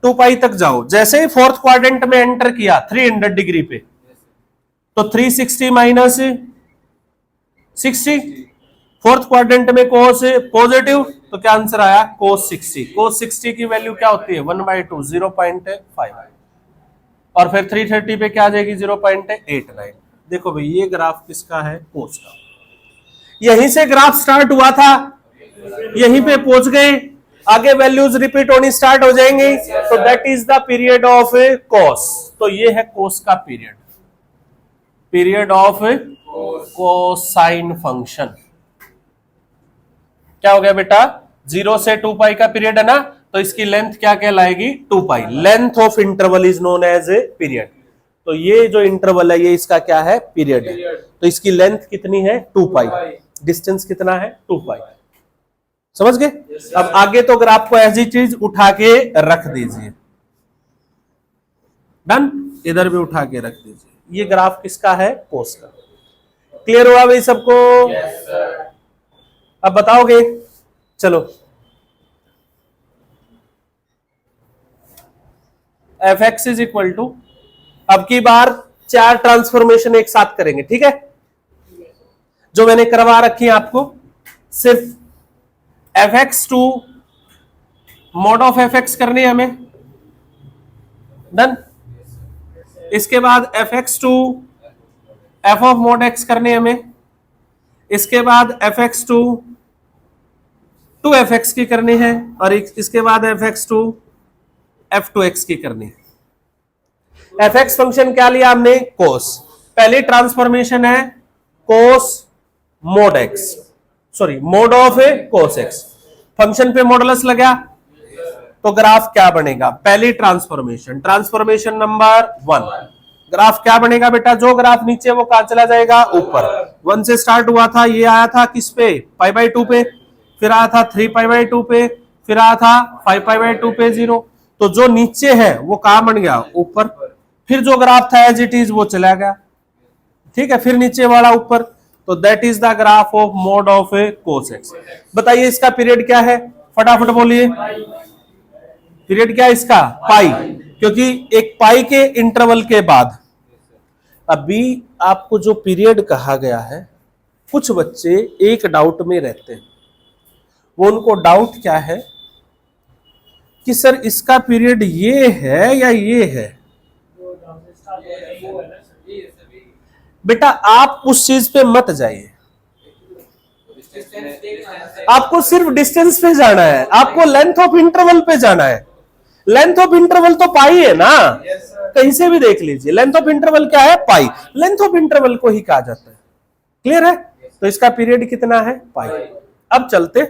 2π तक जाओ, जैसे ही फोर्थ क्वाड्रेंट में एंटर किया 300 डिग्री पे, तो 360 माइनस 60, फोर्थ क्वाड्रेंट में कोस पॉजिटिव, तो क्या आंसर आया, कोस 60। कोस 60 की वैल्यू क्या होती है 1/2, 0.5, और फिर 330 पे क्या आ जाएगी 0.89। देखो भाई ये ग्राफ किसका है, कोस का। यहीं से ग्राफ स्टार्ट हुआ था, यहीं पे पहुंच गए, आगे वैल्यूज रिपीट होनी स्टार्ट हो जाएंगी, तो that is the period of cos. तो ये है कोस का पीरियड ऑफ कोसाइन फंक्शन। क्या हो गया बेटा, 0 से 2π का पीरियड है ना, तो इसकी लेंथ क्या कहलाएगी, 2π। Length of interval is known as a period. तो ये जो इंटरवल है ये इसका क्या है, पीरियड है। तो इसकी लेंथ कितनी है, 2π, डिस्टेंस कितना है, 2π। समझ गए? अब आगे तो ग्राफ को ऐसी चीज उठा के रख दीजिए, डन, इधर भी उठा के रख दीजिए। ये ग्राफ किसका है, कोस का। क्लियर हुआ भाई सबको? अब बताओगे, चलो fx इज इक्वल टू, अब की बार 4 ट्रांसफॉर्मेशन एक साथ करेंगे, ठीक है, जो मैंने करवा रखी है आपको। सिर्फ fx to mod of fx करनी है हमें, डन। इसके बाद fx to f of mod x करनी है हमें। इसके बाद fx टू 2fx की करनी है, और इसके बाद fx टू f2x की करनी है। fx फंक्शन क्या लिया हमने, कोस। पहली ट्रांसफॉर्मेशन है cos mod x, sorry mod of cos x। Function पे मॉडुलस लगा तो ग्राफ क्या बनेगा, पहली ट्रांसफॉर्मेशन नंबर 1। ग्राफ क्या बनेगा बेटा, जो ग्राफ नीचे वो कहां चला जाएगा, ऊपर। 1 से स्टार्ट हुआ था, ये आया था किस पे, π/2 पे, फिर आया था 3π/2 पे, फिर आया था 5π/2 पे 0। तो जो नीचे है वो कहां बन गया, ऊपर। फिर जो ग्राफ था एज इट इज वो चला गया, ठीक है, फिर नीचे वाला ऊपर। तो that is the graph of mod of cos x। बताइए इसका पीरियड क्या है, फटाफट बोलिए। पीरियड क्या है इसका, पाई, क्योंकि एक पाई के इंटरवल के बाद। अभी आपको जो पीरियड कहा गया है, कुछ बच्चे एक डाउट में रहते हैं। वो उनको डाउट क्या है कि सर इसका पीरियड ये है या ये है। बेटा आप उस चीज पे मत जाइए, आपको सिर्फ डिस्टेंस पे जाना है, आपको लेंथ ऑफ इंटरवल पे जाना है। लेंथ ऑफ इंटरवल तो पाई है ना, कहीं से भी देख लीजिए, लेंथ ऑफ इंटरवल क्या है, पाई। लेंथ ऑफ इंटरवल को ही कहा जाता है, क्लियर है? तो इसका पीरियड कितना है, पाई। अब चलते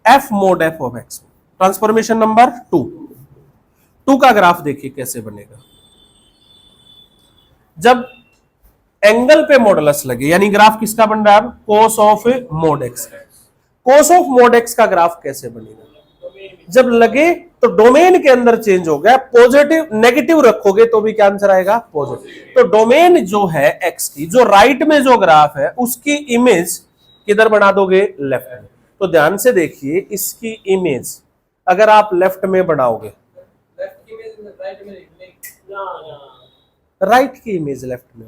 f mode f of x, transformation number 2 का ग्राफ देखिए कैसे बनेगा। जब एंगल पे मॉडुलस लगे, यानी ग्राफ किसका बन रहा है अब, कोस ऑफ मोड एक्स का। कोस ऑफ मोड एक्स का ग्राफ कैसे बनेगा, जब लगे तो डोमेन के अंदर चेंज हो गया, पॉजिटिव नेगेटिव रखोगे तो भी क्या आंसर आएगा, पॉजिटिव। तो डोमेन जो है एक्स की, जो राइट में जो ग्राफ है उसकी इमेज किधर बना दोगे, लेफ्ट में। तो ध्यान से देखिए, इसकी इमेज अगर आप लेफ्ट में बनाओगे, राइट की इमेज लेफ्ट में,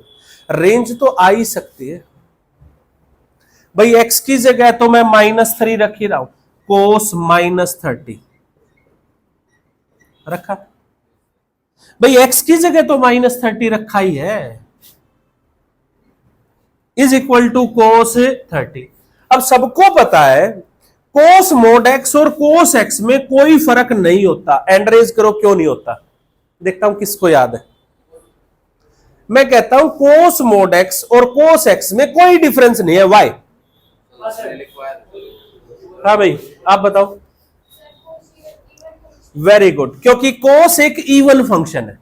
रेंज तो आ ही सकती है भाई। एक्स की जगह तो मैं -3 रख ही रहा हूं, कोस -30 रखा भाई, एक्स की जगह तो -30 रखा ही है, इज इक्वल टू कोस 30। अब सबको पता है कोस मोड एक्स और कोस एक्स में कोई फर्क नहीं होता। एंड्रेज करो क्यों नहीं होता, देखता हूं किसको याद है। मैं कहता हूं कोस मोड एक्स और कोस एक्स में कोई डिफरेंस नहीं है, वाई? हाँ भाई आप बताओ। वेरी गुड, क्योंकि कोस एक इवन फंक्शन है,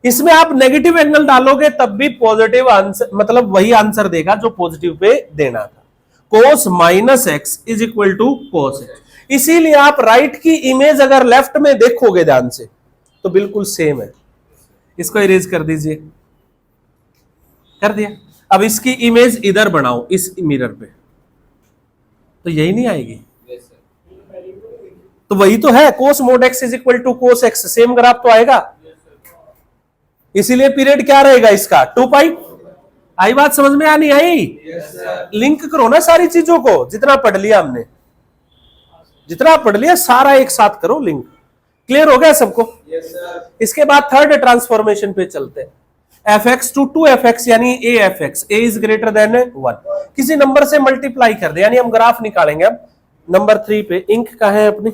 इसमें आप नेगेटिव एंगल डालोगे तब भी पॉजिटिव आंसर, मतलब वही आंसर देगा जो पॉजिटिव पे देना था। Cos -x is equal to cos x, इसीलिए आप राइट की इमेज अगर लेफ्ट में देखोगे ध्यान से तो बिल्कुल सेम है। इसको इरेज कर दीजिए, कर दिया। अब इसकी इमेज इधर बनाओ इस मिरर पे, तो यही नहीं आएगी। तो वही तो है, cos mod X is equal to cos X, same graph तो आएगा। इसीलिए पीरियड क्या रहेगा इसका, 2 पाई। आई बात समझ में, आनी आई? लिंक करो ना सारी चीजों को, जितना पढ़ लिया हमने, जितना पढ़ लिया सारा एक साथ करो लिंक। क्लियर हो गया सबको? इसके बाद थर्ड ट्रांसफॉर्मेशन पे चलते हैं, fx टू 2fx यानी afx, a is greater than 1, किसी नंबर से मल्टीप्लाई कर दे, यानी हम ग्राफ निकालेंगे। अब नंबर 3 पे इंक कहां है अपनी,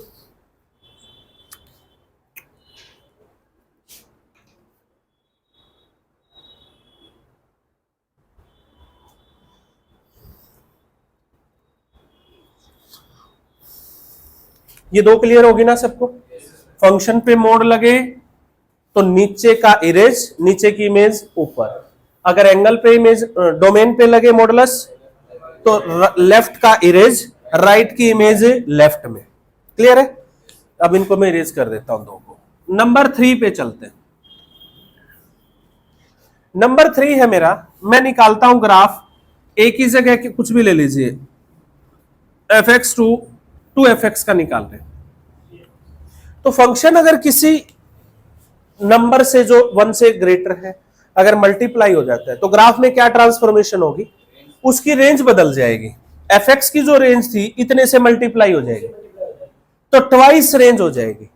ये दो क्लियर होगी ना सबको? फंक्शन पे मोड लगे तो नीचे का इरेज, नीचे की इमेज ऊपर। अगर एंगल पे इमेज, डोमेन पे लगे मॉडुलस तो लेफ्ट का इरेज, राइट की इमेज लेफ्ट में। क्लियर है? अब इनको मैं इरेज कर देता हूं दो को। नंबर 3 पे चलते हैं। नंबर 3 है मेरा, मैं निकालता हूं ग्राफ, एक ही जगह के कुछ भी ले लीजिए, fx टू 2fx का निकाल रहे हैं। तो फंक्शन अगर किसी नंबर से जो 1 से ग्रेटर है अगर मल्टीप्लाई हो जाता है तो ग्राफ में क्या ट्रांसफॉर्मेशन होगी, उसकी रेंज बदल जाएगी। fx की जो रेंज थी इतने से मल्टीप्लाई हो जाएगी तो ट्वाइस रेंज हो जाएगी।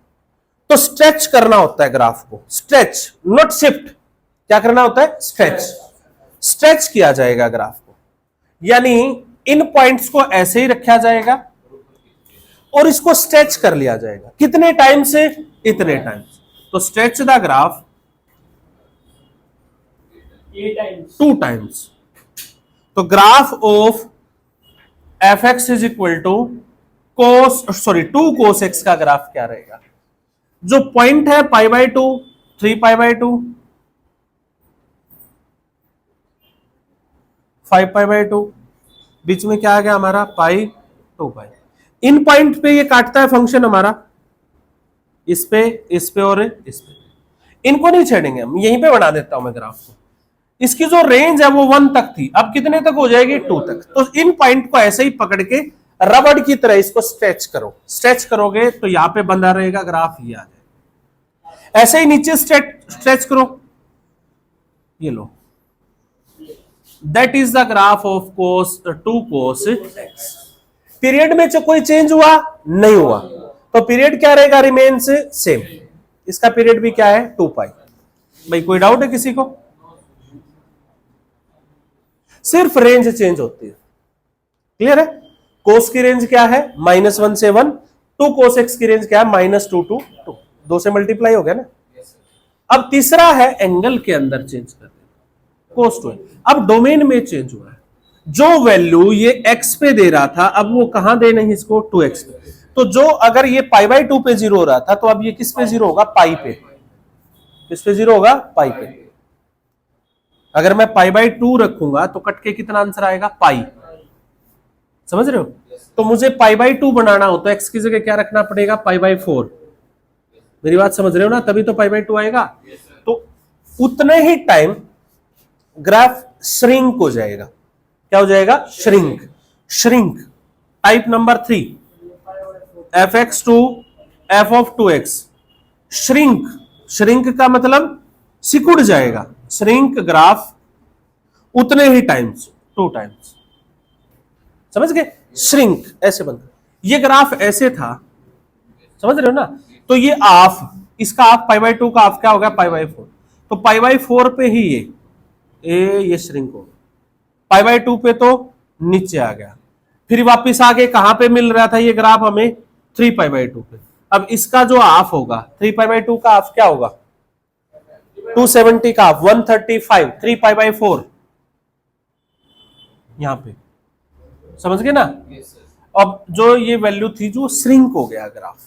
तो स्ट्रेच करना होता है ग्राफ को, स्ट्रेच नॉट शिफ्ट, क्या करना होता है, स्ट्रेच। स्ट्रेच किया जाएगा ग्राफ को, यानी इन पॉइंट्स को ऐसे ही रखा जाएगा और इसको स्ट्रेच कर लिया जाएगा। कितने टाइम से, इतने टाइम। तो स्ट्रेच द ग्राफ 2 टाइम्स। तो graph of fx is equal to two cos x का ग्राफ क्या रहेगा, जो पॉइंट है π/2, 3π/2, 5π/2, बीच में क्या आ गया हमारा पाई 2π। इन पॉइंट पे ये काटता है फंक्शन हमारा, इस पे और इस पे। इनको नहीं छेड़ेंगे हम, यहीं पे बना देता हूं मैं ग्राफ को। इसकी जो रेंज है वो 1 तक थी, अब कितने तक हो जाएगी, 2 तक। तो इन पॉइंट को ऐसे ही पकड़ के रबड़ की तरह इसको स्ट्रेच करो। स्ट्रेच करोगे तो यहां पे बंधा रहेगा ग्राफ, ये आ जाएगा। ऐसे ही नीचे स्ट्रेच करो, ये लो, that is the graph of cos 2 cos x। Period में कोई चेंज हुआ नहीं हुआ, तो पीरियड क्या रहेगा, रिमेन्स सेम। इसका पीरियड भी क्या है, 2 पाई। भाई कोई डाउट है किसी को? सिर्फ रेंज चेंज होती है। क्लियर है? कोस की रेंज क्या है, -1 से 1, 2 कोस x की रेंज क्या है, -2 to 2, 2 से मल्टीप्लाई हो गया ना। अब तीसरा है एंगल के अंदर चेंज कर देना, कोस 2। अब डोमेन में चेंज हुआ है, जो वैल्यू ये x पे दे रहा था अब वो कहां देना है इसको, 2x पे। तो जो अगर ये π/2 पे 0 हो रहा था तो अब ये किस पे 0 होगा, पाई पे। किस पे 0 होगा, पाई पे। अगर मैं पाई बाई 2 रखूंगा तो कट के कितना आंसर आएगा, पाई। समझ रहे हो? तो मुझे पाई बाई 2 बनाना हो तो एक्स की जगह क्या रखना पड़ेगा, पाई बाई 4। मेरी बात समझ रहे हो ना? तभी तो पाई बाई 2 आएगा। तो उतने ही टाइम ग्राफ श्रिंक हो जाएगा। क्या हो जाएगा? Shrink. Shrink. Type number 3, f x to f of 2x। Shrink. Shrink का मतलब सिकुड़ जाएगा। श्रिंक ग्राफ उतने ही टाइम्स, 2 टाइम्स। समझ गए? श्रिंक ऐसे बनता। ये ग्राफ ऐसे था, समझ रहे हो ना? तो ये हाफ, इसका हाफ पाई बाई 2 का हाफ क्या होगा, पाई बाई 4। तो पाई बाई 4 पे ही ये श्रिंक हो गया। पाई बाई 2 पे तो नीचे आ गया, फिर वापिस आगे कहां पे मिल रहा था ये ग्राफ हमें, 3 पाई बाई 2 पे। अब इसका जो हाफ होगा, 3 पाई बाई 2 का हाफ क्या होगा, 270 का हाफ 135, 3 पाई बाई 4 यहां पे। समझ गए ना? अब जो ये वैल्यू थी जो श्रिंक हो गया ग्राफ,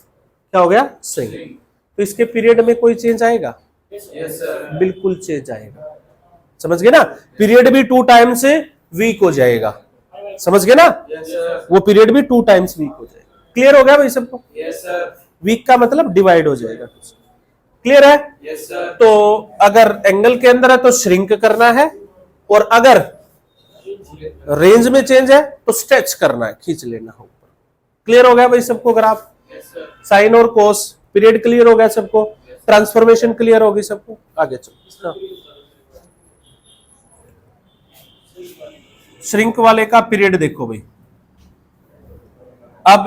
क्या हो गया, श्रिंक। तो इसके पीरियड में कोई चेंज आएगा? बिल्कुल चेंज आएगा। समझ गए ना? पीरियड भी 2 टाइम्स वीक हो जाएगा। समझ गए ना? वो पीरियड भी 2 टाइम्स वीक हो जाएगा। क्लियर हो गया भाई सबको? वीक का मतलब डिवाइड हो जाएगा। क्लियर है? तो अगर एंगल के अंदर है तो श्रिंक करना है, और अगर रेंज में चेंज है तो स्ट्रेच करना है, खींच लेना है ऊपर। क्लियर हो गया भाई सबको? ग्राफ, साइन और कोस, पीरियड क्लियर हो गया सबको? ट्रांसफॉर्मेशन क्लियर होगी सबको? आगे चलो। श्रिंक वाले का पीरियड देखो भाई। अब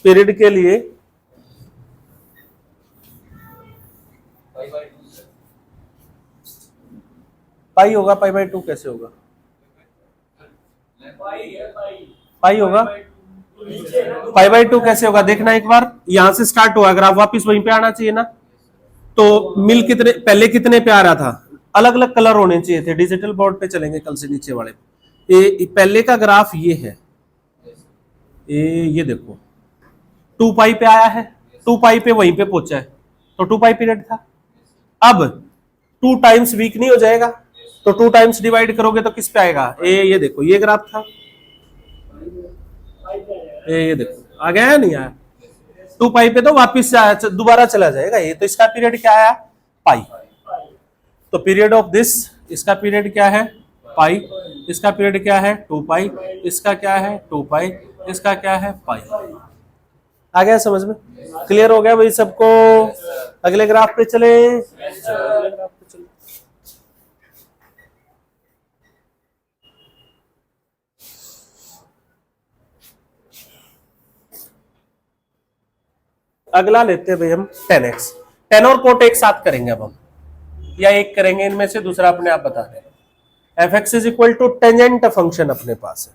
पीरियड के लिए पाई होगा, पाई बाई 2 कैसे होगा, पाई होगा, पाई बाई 2 कैसे होगा देखना एक बार। यहां से स्टार्ट हुआ ग्राफ, वापिस वहीं पे आना चाहिए ना। तो मिल कितने, पहले कितने पे आ रहा था, अलग अलग कलर होने चाहिए थे। डिजिटल बोर्ड पे चलेंगे कल से, नीचे वाले पे। पहले का ग्राफ ये है, ये देखो 2 पाई पे आया है, 2 पाई पे वहीं पे पहुंचा है, तो 2 पाई पीरियड था। अब 2 टाइम्स वीक नहीं हो जाएगा? तो 2 टाइम्स डिवाइड करोगे तो किस पे आएगा, ये देखो ये ग्राफ था, ये देखो आ गया है, नहीं आया? 2 पाई पे तो वापिस दोबारा चला जाएगा ये। तो इसका पीरियड क्या आया, पाई। तो पीरियड ऑफ दिस, इसका पीरियड क्या है, पाई। इसका पीरियड क्या है, 2 पाई। इसका क्या है, 2 पाई। इसका क्या है, पाई। आ गया समझ में? क्लियर हो गया भाई सबको? अगले ग्राफ पे चले। अगला लेते हैं भाई हम 10x। 10 और कोट एक साथ करेंगे अब हम, या एक करेंगे इनमें से, दूसरा अपने आप बता दें। F x is equal to tangent function अपने पास है।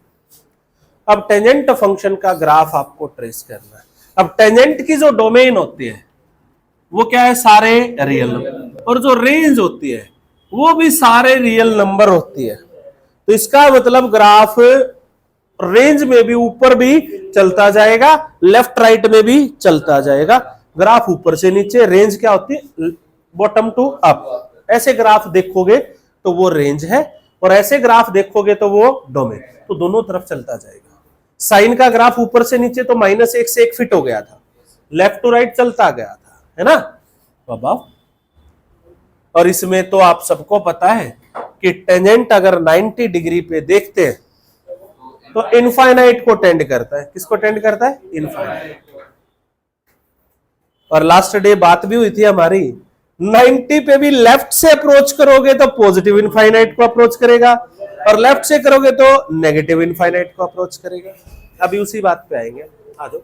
अब टेंजेंट फंक्शन का ग्राफ आपको ट्रेस करना है। अब टेंजेंट की जो डोमेन होती है वो क्या है, सारे रियल नंबर, और जो रेंज होती है वो भी सारे रियल नंबर होती है। तो इसका मतलब ग्राफ रेंज में भी ऊपर भी चलता जाएगा, लेफ्ट राइट में भी चलता जाएगा। ग्राफ ऊपर से नीचे, रेंज क्या होती है, बॉटम टू अप। ऐसे ग्राफ देखोगे तो वो रेंज है, और ऐसे ग्राफ देखोगे तो वो डोमेन। तो दोनों तरफ चलता जाएगा। साइन का ग्राफ ऊपर से नीचे तो -1 से 1 फिट हो गया था, लेफ्ट टू राइट चलता गया था, है ना बाबा? और इसमें तो आप सबको पता है कि टेंजेंट अगर 90 डिग्री पे देखते हैं तो इनफाइनाइट को टेंड करता है। किसको टेंड करता है, इनफाइनाइट। और लास्ट डे बात भी हुई थी हमारी, 90 पे भी लेफ्ट से अप्रोच करोगे तो पॉजिटिव इनफाइनाइट को अप्रोच करेगा, और लेफ्ट से करोगे तो नेगेटिव इनफाइनाइट को अप्रोच करेगा। अभी उसी बात पे आएंगे, आ जाओ।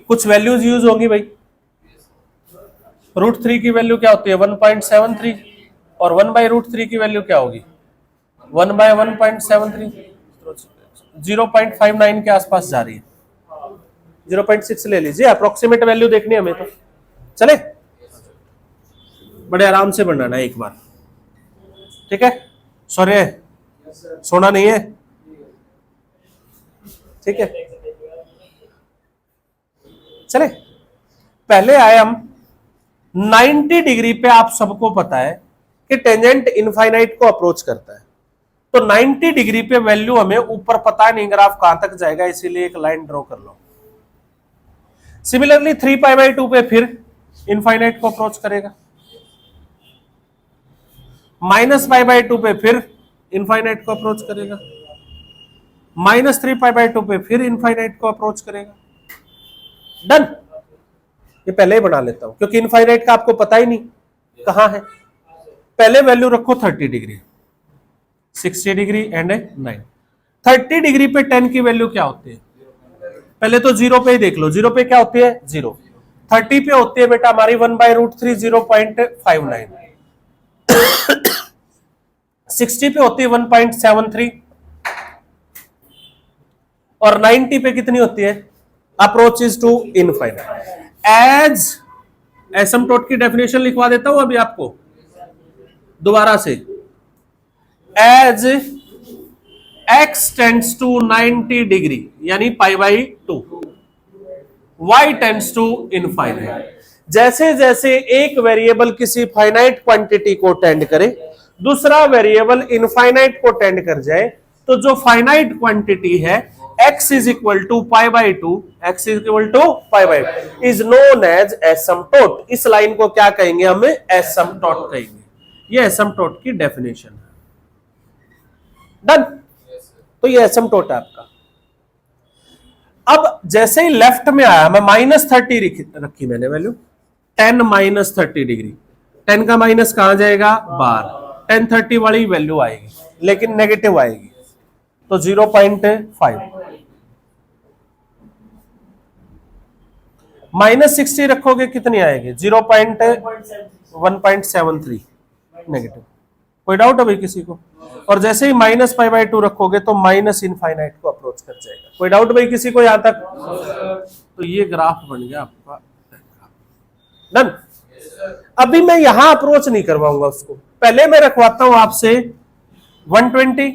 कुछ वैल्यूज यूज होंगी भाई। √3 की वैल्यू क्या होती है, 1.73, और 1/√3 की वैल्यू क्या होगी, 1/1.73, 0.59 के आसपास जा रही है। 0.6 ले लीजिए, अप्रोक्सीमेट वैल्यू देखनी है हमें तो। चले, बड़े आराम से बनाना है एक बार, ठीक है? सॉरी, सोना नहीं है, ठीक है? चले, पहले आए हम 90 डिग्री पे। आप सबको पता है कि टेंजेंट इनफाइनाइट को अप्रोच करता है। तो 90 डिग्री पे वैल्यू हमें ऊपर पता नहीं ग्राफ कहां तक जाएगा, इसीलिए एक लाइन ड्रॉ कर लो। सिमिलरली 3π/2 पे फिर इनफाइनाइट को अप्रोच करेगा, -π/2 पे फिर इनफाइनाइट को अप्रोच करेगा, -3π/2 पे फिर इनफाइनाइट को अप्रोच करेगा। डन। ये पहले ही बना लेता हूं क्योंकि इनफाइनाइट का आपको पता ही नहीं कहां है। पहले वैल्यू रखो 30 डिग्री, 60 डिग्री एंड 9। 30 डिग्री पे 10 की वैल्यू क्या होती है? पहले तो 0 पे ही देख लो। 0 पे क्या होती है? 0। 30 पे होती है बेटा हमारी 1/√3 0.59। 60 पे होती है 1.73 और 90 पे कितनी होती है? Approach is to infinite. As asymptote की डेफिनेशन लिखवा देता हूं अभी आपको दोबारा से। As x tends to 90 degree यानी π/2, y टेंड्स टू इनफाइनाइट। जैसे जैसे एक वेरिएबल किसी फाइनाइट क्वांटिटी को टेंड करे, दूसरा वेरिएबल इनफाइनाइट को टेंड कर जाए, तो जो फाइनाइट क्वांटिटी है x is equal to π/2, x is equal to π/2 is known as asymptote. इस लाइन को क्या कहेंगे? हमें एसिम्पटोट कहेंगे। ये एसिम्पटोट की डेफिनेशन है। डन। तो ये एसिम्पटोट है आपका। अब जैसे ही लेफ्ट में आया, मैं -30 रखी मैंने वैल्यू, 10 -30 डिग्री। 10 का माइनस कहां जाएगा? बाहर। 10 30 वाली वैल्यू आएगी लेकिन नेगेटिव आएगी, तो 0.5। -60 रखोगे कितनी आएगी? 1.73 नेगेटिव। कोई डाउट है भाई किसी को? और जैसे ही -π/2 रखोगे तो माइनस इनफाइनाइट को अप्रोच कर जाएगा। कोई डाउट भाई किसी को यहां तक? तो ये ग्राफ बन गया आपका। डन। अभी मैं यहां अप्रोच नहीं करवाऊंगा उसको, पहले मैं रखवाता हूं आपसे 120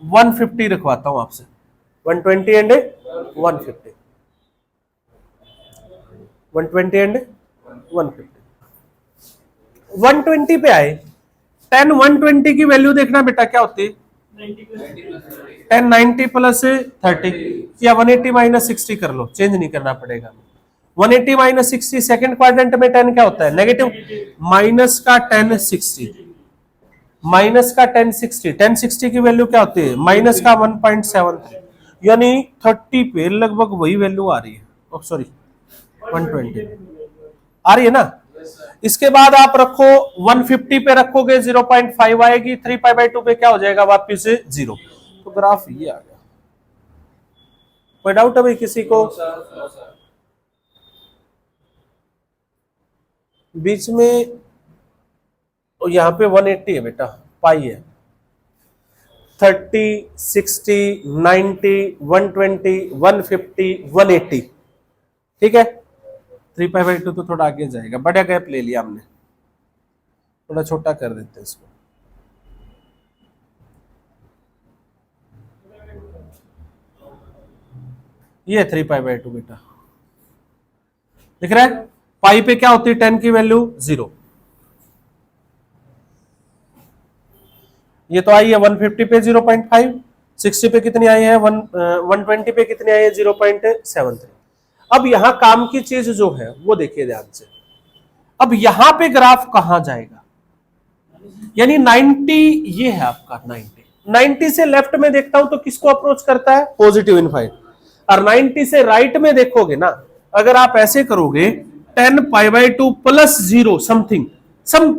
150 रखवाता हूं आपसे। 120 एंड 150, 120 एंड 150। 120 पे आए, 10 120 की वैल्यू देखना बेटा क्या होती है? 10 90 प्लस 30 या 180 - 60 कर लो, चेंज नहीं करना पड़ेगा। 180 - 60 सेकंड क्वाड्रेंट में 10 क्या होता है? नेगेटिव। माइनस का 10 60, माइनस का 10 60, 10 60 की वैल्यू क्या होती है? माइनस का 1.73, यानी 30 पे लगभग वही वैल्यू आ रही है। सॉरी 120 आ रही है ना। इसके बाद आप रखो 150 पे रखोगे 0.5 आएगी, 3π/2 पे क्या हो जाएगा? वापिस से 0। तो ग्राफ ये आ गया। कोई डाउट है भाई किसी को? बीच में तो यहां पे 180 है बेटा, पाई है। 30 60 90 120 150 180, ठीक है। 3π/2 तो थोड़ा आगे जाएगा, बड़ा गैप ले लिया हमने, थोड़ा छोटा कर देते हैं इसको। ये 3π/2 बेटा, दिख रहा है? पाई पे क्या होती है? 10 की वैल्यू 0। ये तो आई है 150 पे 0.5, 60 पे कितनी आई है? 120 पे कितनी आई है? 0.73। अब यहां काम की चीज जो है वो देखिए ध्यान से। अब यहां पे ग्राफ कहां जाएगा? यानी 90 ये है आपका 90 से लेफ्ट में देखता हूं तो किसको अप्रोच करता है? Positive infinite. और 90 से राइट में देखोगे ना, अगर आप ऐसे करोगे 10π/2 प्लस 0 समथिंग, सम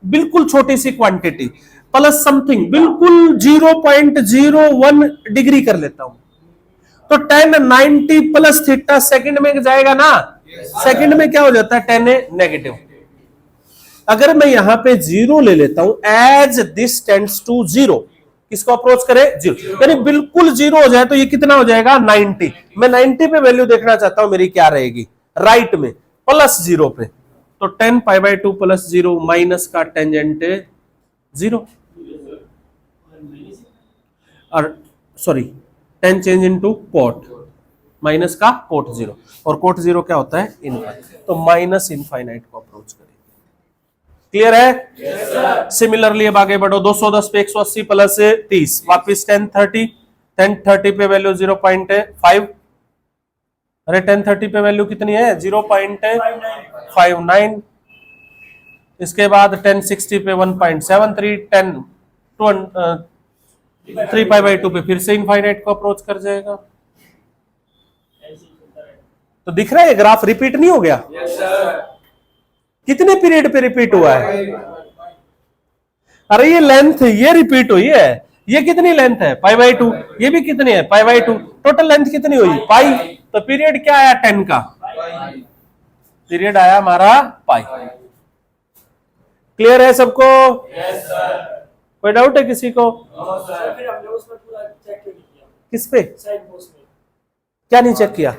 बिल्कुल छोटी सी क्वांटिटी प्लस समथिंग बिल्कुल 0.01 डिग्री कर लेता हूं, तो 10 90 प्लस थीटा सेकंड में जाएगा ना। सेकंड में क्या हो जाता है? 10 नेगेटिव। अगर मैं यहां पे 0 ले लेता हूं, एज दिस टेंड्स टू 0, किसको अप्रोच करे? 0, यानी बिल्कुल 0 हो जाए तो ये कितना हो जाएगा? 90। मैं 90 पे वैल्यू देखना चाहता हूं, मेरी क्या रहेगी? राइट में प्लस 0 पे, तो 10π/2 प्लस 0 माइनस का टेंजेंट 0, और sorry 10 change into cot, minus का कोट 0, और कोट 0 क्या होता है? इनफाइनाइट। तो माइनस इनफाइनाइट को अप्रोच करेंगे। क्लियर है? सिमिलरली अब आगे बढ़ो, 210 पे 180 प्लस 30, वापिस 1030, 1030 पे वैल्यू 0.5, अरे 1030 पे वैल्यू कितनी है? 0.59। इसके बाद 1060 पे 1.73, 3π/2 पे फिर से इनफाइनाइट को अप्रोच कर जाएगा। तो दिख रहा है ग्राफ रिपीट नहीं हो गया? कितने पीरियड पे रिपीट हुआ है? अरे ये लेंथ ये रिपीट हुई है, ये कितनी लेंथ है? π/2, ये भी कितनी है? π/2, टोटल लेंथ कितनी हुई? पाई। तो पीरियड क्या आया? 10 का पीरियड आया हमारा पाई। क्लियर है सबको? कोई डाउट है किसी को? फिर हमने उसमें पूरा चेक क्यों नहीं किया? किस पे? साइड बॉक्स में क्या नहीं चेक किया?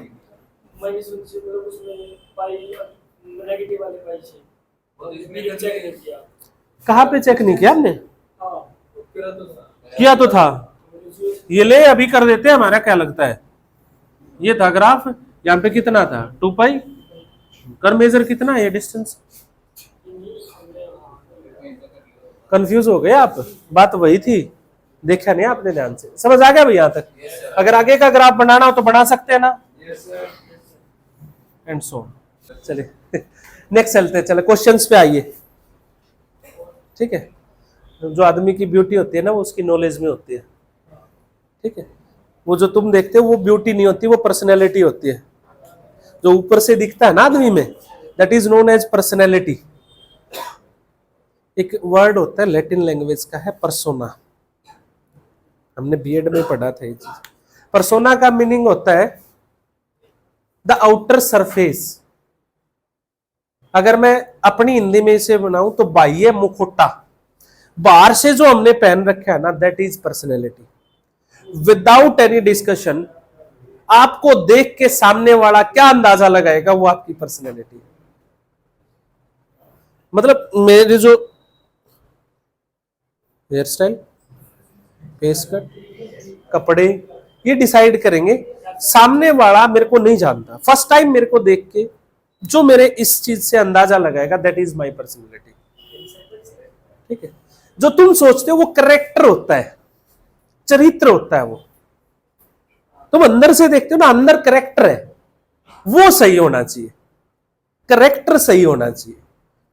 मतलब उसमें पाई नेगेटिव वाले पाई से चेक नहीं किया। कहाँ पे चेक नहीं किया हमने? हाँ किया तो था। ये ले अभी कर देते हैं, हमारा क्या लगता है? ये था ग्राफ, यहाँ पे कितना था? 2π। कर मेजर कितना है ये डिस्टेंस? कंफ्यूज हो गए आप? बात वही थी, देखा नहीं आपने ध्यान से। समझ आ गया भाई यहाँ तक? अगर आगे का ग्राफ बनाना हो तो बना सकते हैं ना? एंड सो चलिए नेक्स्ट चलते हैं। चले क्वेश्चंस पे आइए। ठीक है, जो आदमी की ब्यूटी होती है ना वो उसकी नॉलेज में होती है। ठीक है, वो जो तुम देखते हो वो ब्यूटी नहीं होती, वो पर्सनैलिटी होती है। जो ऊपर से दिखता है ना आदमी में, that is known as personality. एक वर्ड होता है लैटिन लैंग्वेज का है पर्सोना, हमने बीएड में पढ़ा था ये चीज। पर्सोना का मीनिंग होता है द आउटर सरफेस। अगर मैं अपनी हिंदी में इसे बनाऊं तो बाह्य मुखौटा, बाहर से जो हमने पहन रखा है ना, that is personality. Without any discussion आपको देख के सामने वाला क्या अंदाजा लगाएगा, वो आपकी पर्सनैलिटी है। मतलब मेरे जो हेयर स्टाइल, फेस कट, कपड़े, ये डिसाइड करेंगे। सामने वाला मेरे को नहीं जानता, फर्स्ट टाइम मेरे को देख के जो मेरे इस चीज से अंदाजा लगाएगा, दैट इज माई पर्सनैलिटी। ठीक है, जो तुम सोचते हो वो कैरेक्टर होता है, चरित्र होता है। वो तुम अंदर से देखते हो ना, अंदर कैरेक्टर है, वो सही होना चाहिए, कैरेक्टर सही होना चाहिए।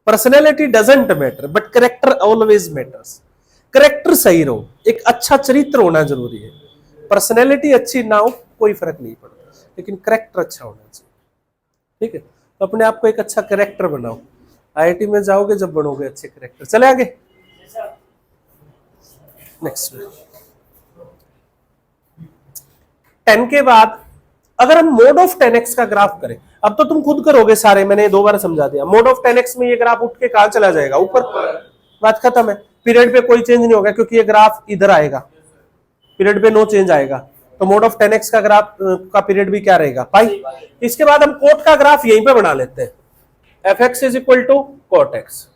Personality doesn't matter but character always matters. Character सही रहो, एक अच्छा चरित्र होना जरूरी है। पर्सनैलिटी अच्छी ना हो कोई फर्क नहीं पड़ता, लेकिन कैरेक्टर अच्छा होना चाहिए। ठीक है, तो अपने आप को एक अच्छा कैरेक्टर बनाओ। आईआईटी में जाओगे जब बनोगे अच्छे कैरेक्टर। चले आगे नेक्स्ट। 10 के बाद अगर हम मोड ऑफ 10x का ग्राफ करें, अब तो तुम खुद करोगे सारे, मैंने 2 बार समझा दिया। मोड ऑफ 10x में ये ग्राफ उठ के कहां चला जाएगा? ऊपर। बात खत्म है। पीरियड पे कोई चेंज नहीं होगा क्योंकि ये ग्राफ इधर आएगा, पीरियड पे नो चेंज आएगा। तो मोड ऑफ 10x का ग्राफ का पीरियड भी क्या रहेगा? पाई। इसके बाद हम कोट का ग्राफ यहीं पे बना लेते हैं। fx is equal to cot x.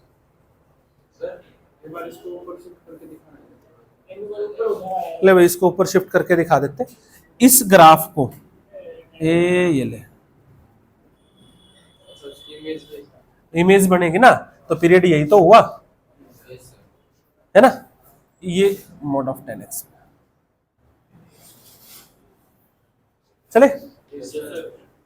ले भाई इसको ऊपर शिफ्ट करके दिखा देते हैं इस ग्राफ को। ये ले इमेज बनेगी ना, तो पीरियड यही तो हुआ है ना। ये मोड ऑफ 10x। चले,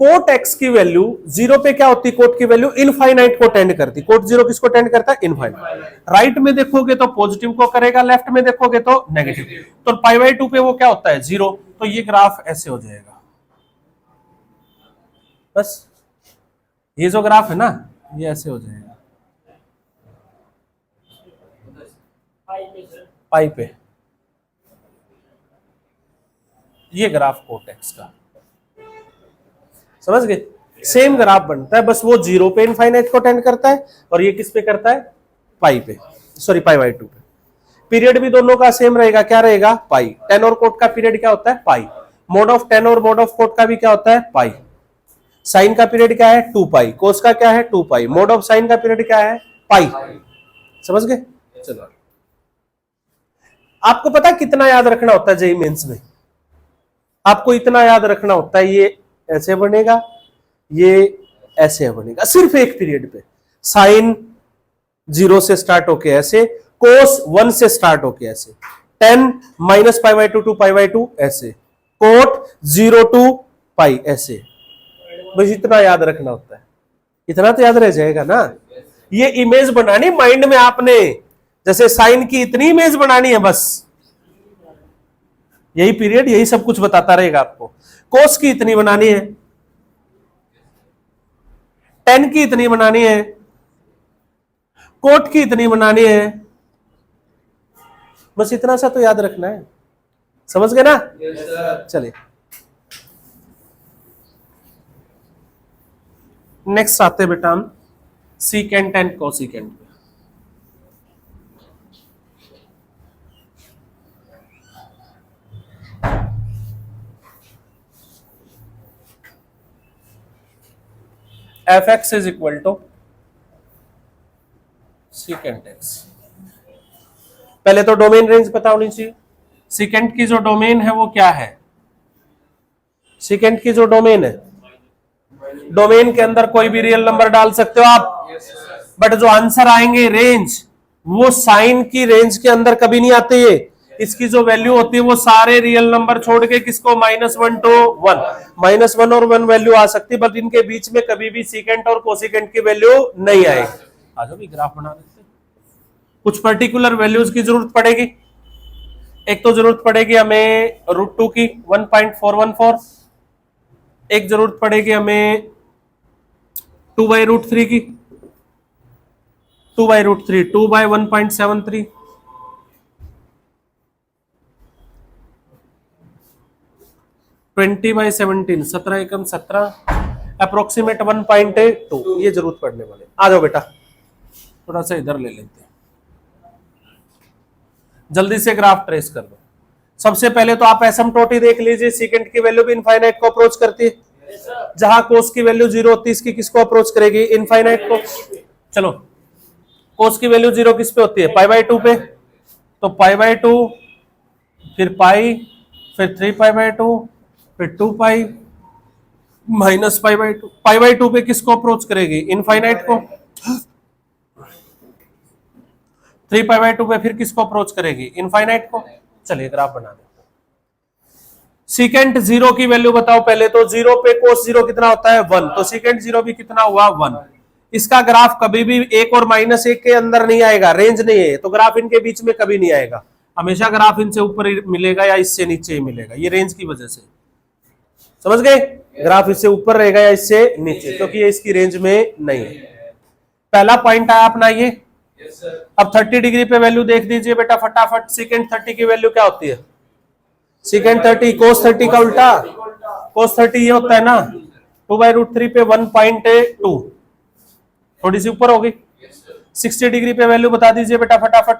कोट x की वैल्यू 0 पे क्या होती? कोट की वैल्यू इनफाइनाइट को टेंड करती। कोट 0 किसको टेंड करता है? इनफाइनाइट। राइट में देखोगे तो पॉजिटिव को करेगा, लेफ्ट में देखोगे तो नेगेटिव। तो π/2 पे वो क्या होता है? 0। तो ये ग्राफ ऐसे हो जाएगा। बस ये जो ग्राफ है ना, ये ऐसे हो जाएगा पाई पे। ये ग्राफ कोट एक्स का, समझ गए? सेम ग्राफ बनता है, बस वो 0 पे इनफाइनाइट को टेंड करता है और ये किस पे करता है? पाई पे, सॉरी π/2 पे। पीरियड भी दोनों का सेम रहेगा, क्या रहेगा? पाई। 10 और कोट का पीरियड क्या होता है? पाई। मोड ऑफ 10 और मोड ऑफ कोट का भी क्या होता है? पाई। साइन का पीरियड क्या है? 2π। कोस का क्या है? 2π। मोड ऑफ साइन का पीरियड क्या है? पाई। समझ गए? चलो, आपको पता है कितना याद रखना होता है जेईई मेंस में? आपको इतना याद रखना होता है, ये ऐसे बनेगा, ये ऐसे बनेगा, सिर्फ एक पीरियड पे। साइन 0 से स्टार्ट होके ऐसे, कोस 1 से स्टार्ट होके ऐसे, tan minus pi by 2 to pi by 2 ऐसे, कोट 0 टू पाई ऐसे। बस इतना याद रखना होता है, इतना तो याद रह जाएगा ना। ये इमेज बनानी माइंड में आपने, जैसे साइन की इतनी इमेज बनानी है बस, यही पीरियड यही सब कुछ बताता रहेगा आपको। कोस की इतनी बनानी है, टेन की इतनी बनानी है, कोट की इतनी बनानी है, बस इतना सा तो याद रखना है। समझ गए ना? चलिए नेक्स्ट आते हैं बेटा हम सीकेंट एंड कोसिकेंट पे। F x is equal to secant x. पहले तो डोमेन रेंज पता होनी चाहिए। सीकेंट की जो डोमेन है वो क्या है? सीकेंट की जो डोमेन है, डोमेन के अंदर कोई भी रियल नंबर डाल सकते हो आप, बट जो आंसर आएंगे रेंज, वो साइन की रेंज के अंदर कभी नहीं आते। ये इसकी जो वैल्यू होती है वो सारे रियल नंबर छोड़ के किसको, -1 to 1, -1 और 1 वैल्यू आ सकती है, बट इनके बीच में कभी भी सीकेंट और कोसिकेंट की वैल्यू नहीं आएगी। आ जाओ भी ग्राफ बना देते। कुछ पर्टिकुलर वैल्यूज की जरूरत पड़ेगी। एक तो जरूरत पड़ेगी हमें √2 की 1.414, एक जरूरत पड़ेगी हमें 2/√3 की, 2/√3, 2/1.73, 20/17, 17 एकम 17, अप्रोक्सीमेट 1.2, ये जरूरत पड़ने वाले। आ जाओ बेटा थोड़ा सा इधर ले लेते हैं, जल्दी से ग्राफ ट्रेस कर दो। सबसे पहले तो आप एसिम्प्टोट देख लीजिए, सीकेंट की वैल्यू भी इनफाइनाइट को अप्रोच करती है, जहां कोस की वैल्यू 0 होती है, इसकी किसको अप्रोच करेगी, इनफाइनाइट को। चलो कोस की वैल्यू 0 किस पे होती है, π/2 पे, तो π/2, फिर पाई, फिर 3π/2, फिर 2 पाई, -π/2। π/2 पे किसको अप्रोच करेगी, इनफाइनाइट को। 3π/2 पे फिर किसको अप्रोच करेगी, इनफाइनाइट को। चलिए ग्राफ बना देते हैं। सीकेंट 0 की वैल्यू बताओ पहले तो। 0 पे कोस 0 कितना होता है, 1, तो सीकेंट 0 भी कितना हुआ, 1। इसका ग्राफ कभी भी 1 और -1 के अंदर नहीं आएगा, रेंज नहीं है, तो ग्राफ इनके बीच में कभी नहीं आएगा। हमेशा ग्राफ इनसे ऊपर मिलेगा या इससे नीचे ही मिलेगा, ये रेंज की वजह से। समझ गए? ग्राफ इससे ऊपर रहेगा या इससे नीचे, क्योंकि ये इसकी रेंज में नहीं है। पहला पॉइंट आया अपना ये। अब 30 डिग्री पे वैल्यू देख दीजिए बेटा फटाफट। सीकेंट 30 की वैल्यू क्या होती है, सीकेंट 30 कोस 30 का उल्टा, कोस 30 ये होता है ना 2/√3 पे 1.2, थोड़ी सी ऊपर होगी। 60 डिग्री पे वैल्यू बता दीजिए बेटा फटाफट।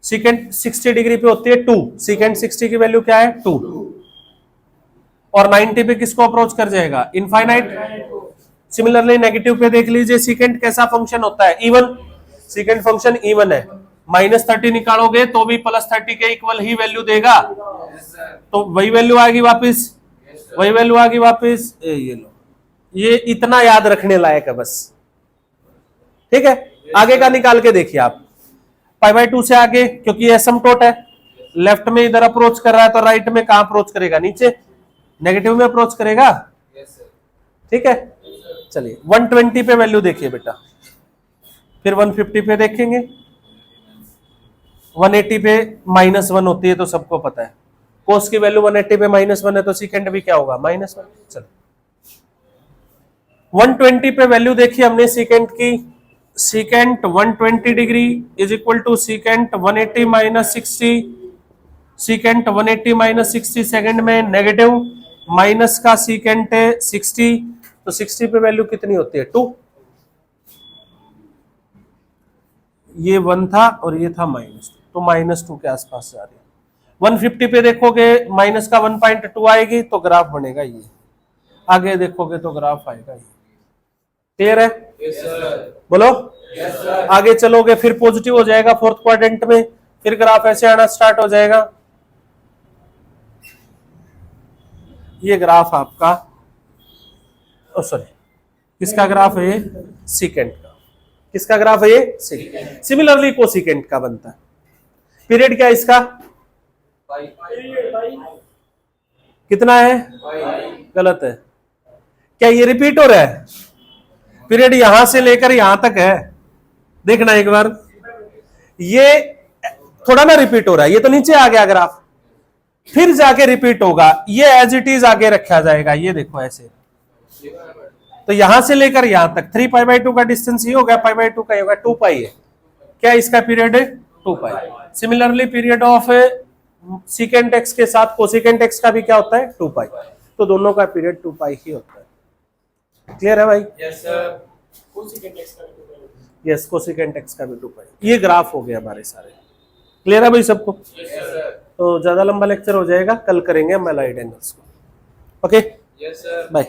सीकेंट 60 डिग्री पे होती है 2, सीकेंट 60 की वैल्यू क्या है, 2। और 90 पे किसको अप्रोच कर जाएगा, इनफाइनाइट। सिमिलरली नेगेटिव पे देख लीजिए, सीकेंट कैसा फंक्शन होता है, इवन। सीकेंट फंक्शन इवन है, -30 निकालोगे तो भी +30 के इक्वल ही वैल्यू देगा, तो वही वैल्यू आएगी वापस, वही वैल्यू आएगी वापस। ये लो, ये इतना याद रखने लायक है बस, ठीक है। आगे का निकाल के देखिए आप, π/2 से आगे, क्योंकि ये एसिम्प्टोट है, लेफ्ट में इधर अप्रोच कर रहा है, तो राइट में कहां अप्रोच करेगा, नीचे, नेगेटिव में अप्रोच करेगा, ठीक है। चलिए 120 पे वैल्यू देखिए बेटा, फिर 150 पे देखेंगे, 180 पे -1 होती है तो सबको पता है। कोस की वैल्यू 180 पे -1 है, तो सीकेंट भी क्या होगा, -1। चलो 120 पे वैल्यू देखी हमने सीकेंट की। Secant 120 degree is equal to secant 180 - 60, secant 180 - 60 second में नेगेटिव, माइनस का सीकेंट है 60, तो 60 पे वैल्यू कितनी होती है, 2। ये 1 था और ये था -2, तो -2 के आसपास जा रही है। 150 पे देखोगे माइनस का 1.2 आएगी, तो ग्राफ बनेगा ये। आगे देखोगे तो ग्राफ आएगा ये। क्लियर है? बोलो। आगे चलोगे फिर पॉजिटिव हो जाएगा 4th क्वाड्रेंट में, फिर ग्राफ ऐसे आना स्टार्ट हो जाएगा। ये ग्राफ आपका, सॉरी किसका ग्राफ है ये, सीकेंट का। किसका ग्राफ है ये? सेकेंड। सिमिलरली कोसिकेंट का बनता है। पीरियड क्या है इसका? कितना है? गलत है। क्या ये रिपीट हो रहा है? पीरियड यहां से लेकर यहां तक है, देखना एक बार। ये थोड़ा ना रिपीट हो रहा है, ये तो नीचे आ गया ग्राफ, फिर जाके रिपीट होगा, ये एज इट इज आगे रखा जाएगा। ये देखो ऐसे, तो यहां से लेकर यहां तक 3 पाई बाई 2 का डिस्टेंस ये हो गया, पाई बाई 2 का ये होगा 2 पाई है। क्या इसका पीरियड है? 2 pi. Similarly period of secant X के साथ कोसिकेंट एक्स का भी क्या होता है? 2 पाई। तो दोनों का पीरियड 2 पाई ही होता है। क्लियर है भाई? Yes sir. कोसिकेंट एक्स का भी 2 पाई। यस, कोसिकेंट एक्स का भी 2 पाई। ये ग्राफ हो गया हमारे सारे। क्लियर है भाई सबको? Yes sir. तो ज्यादा लंबा लेक्चर हो जाएगा, कल करेंगे हम एलाइड एंगल्स को। Okay, yes sir. बाय।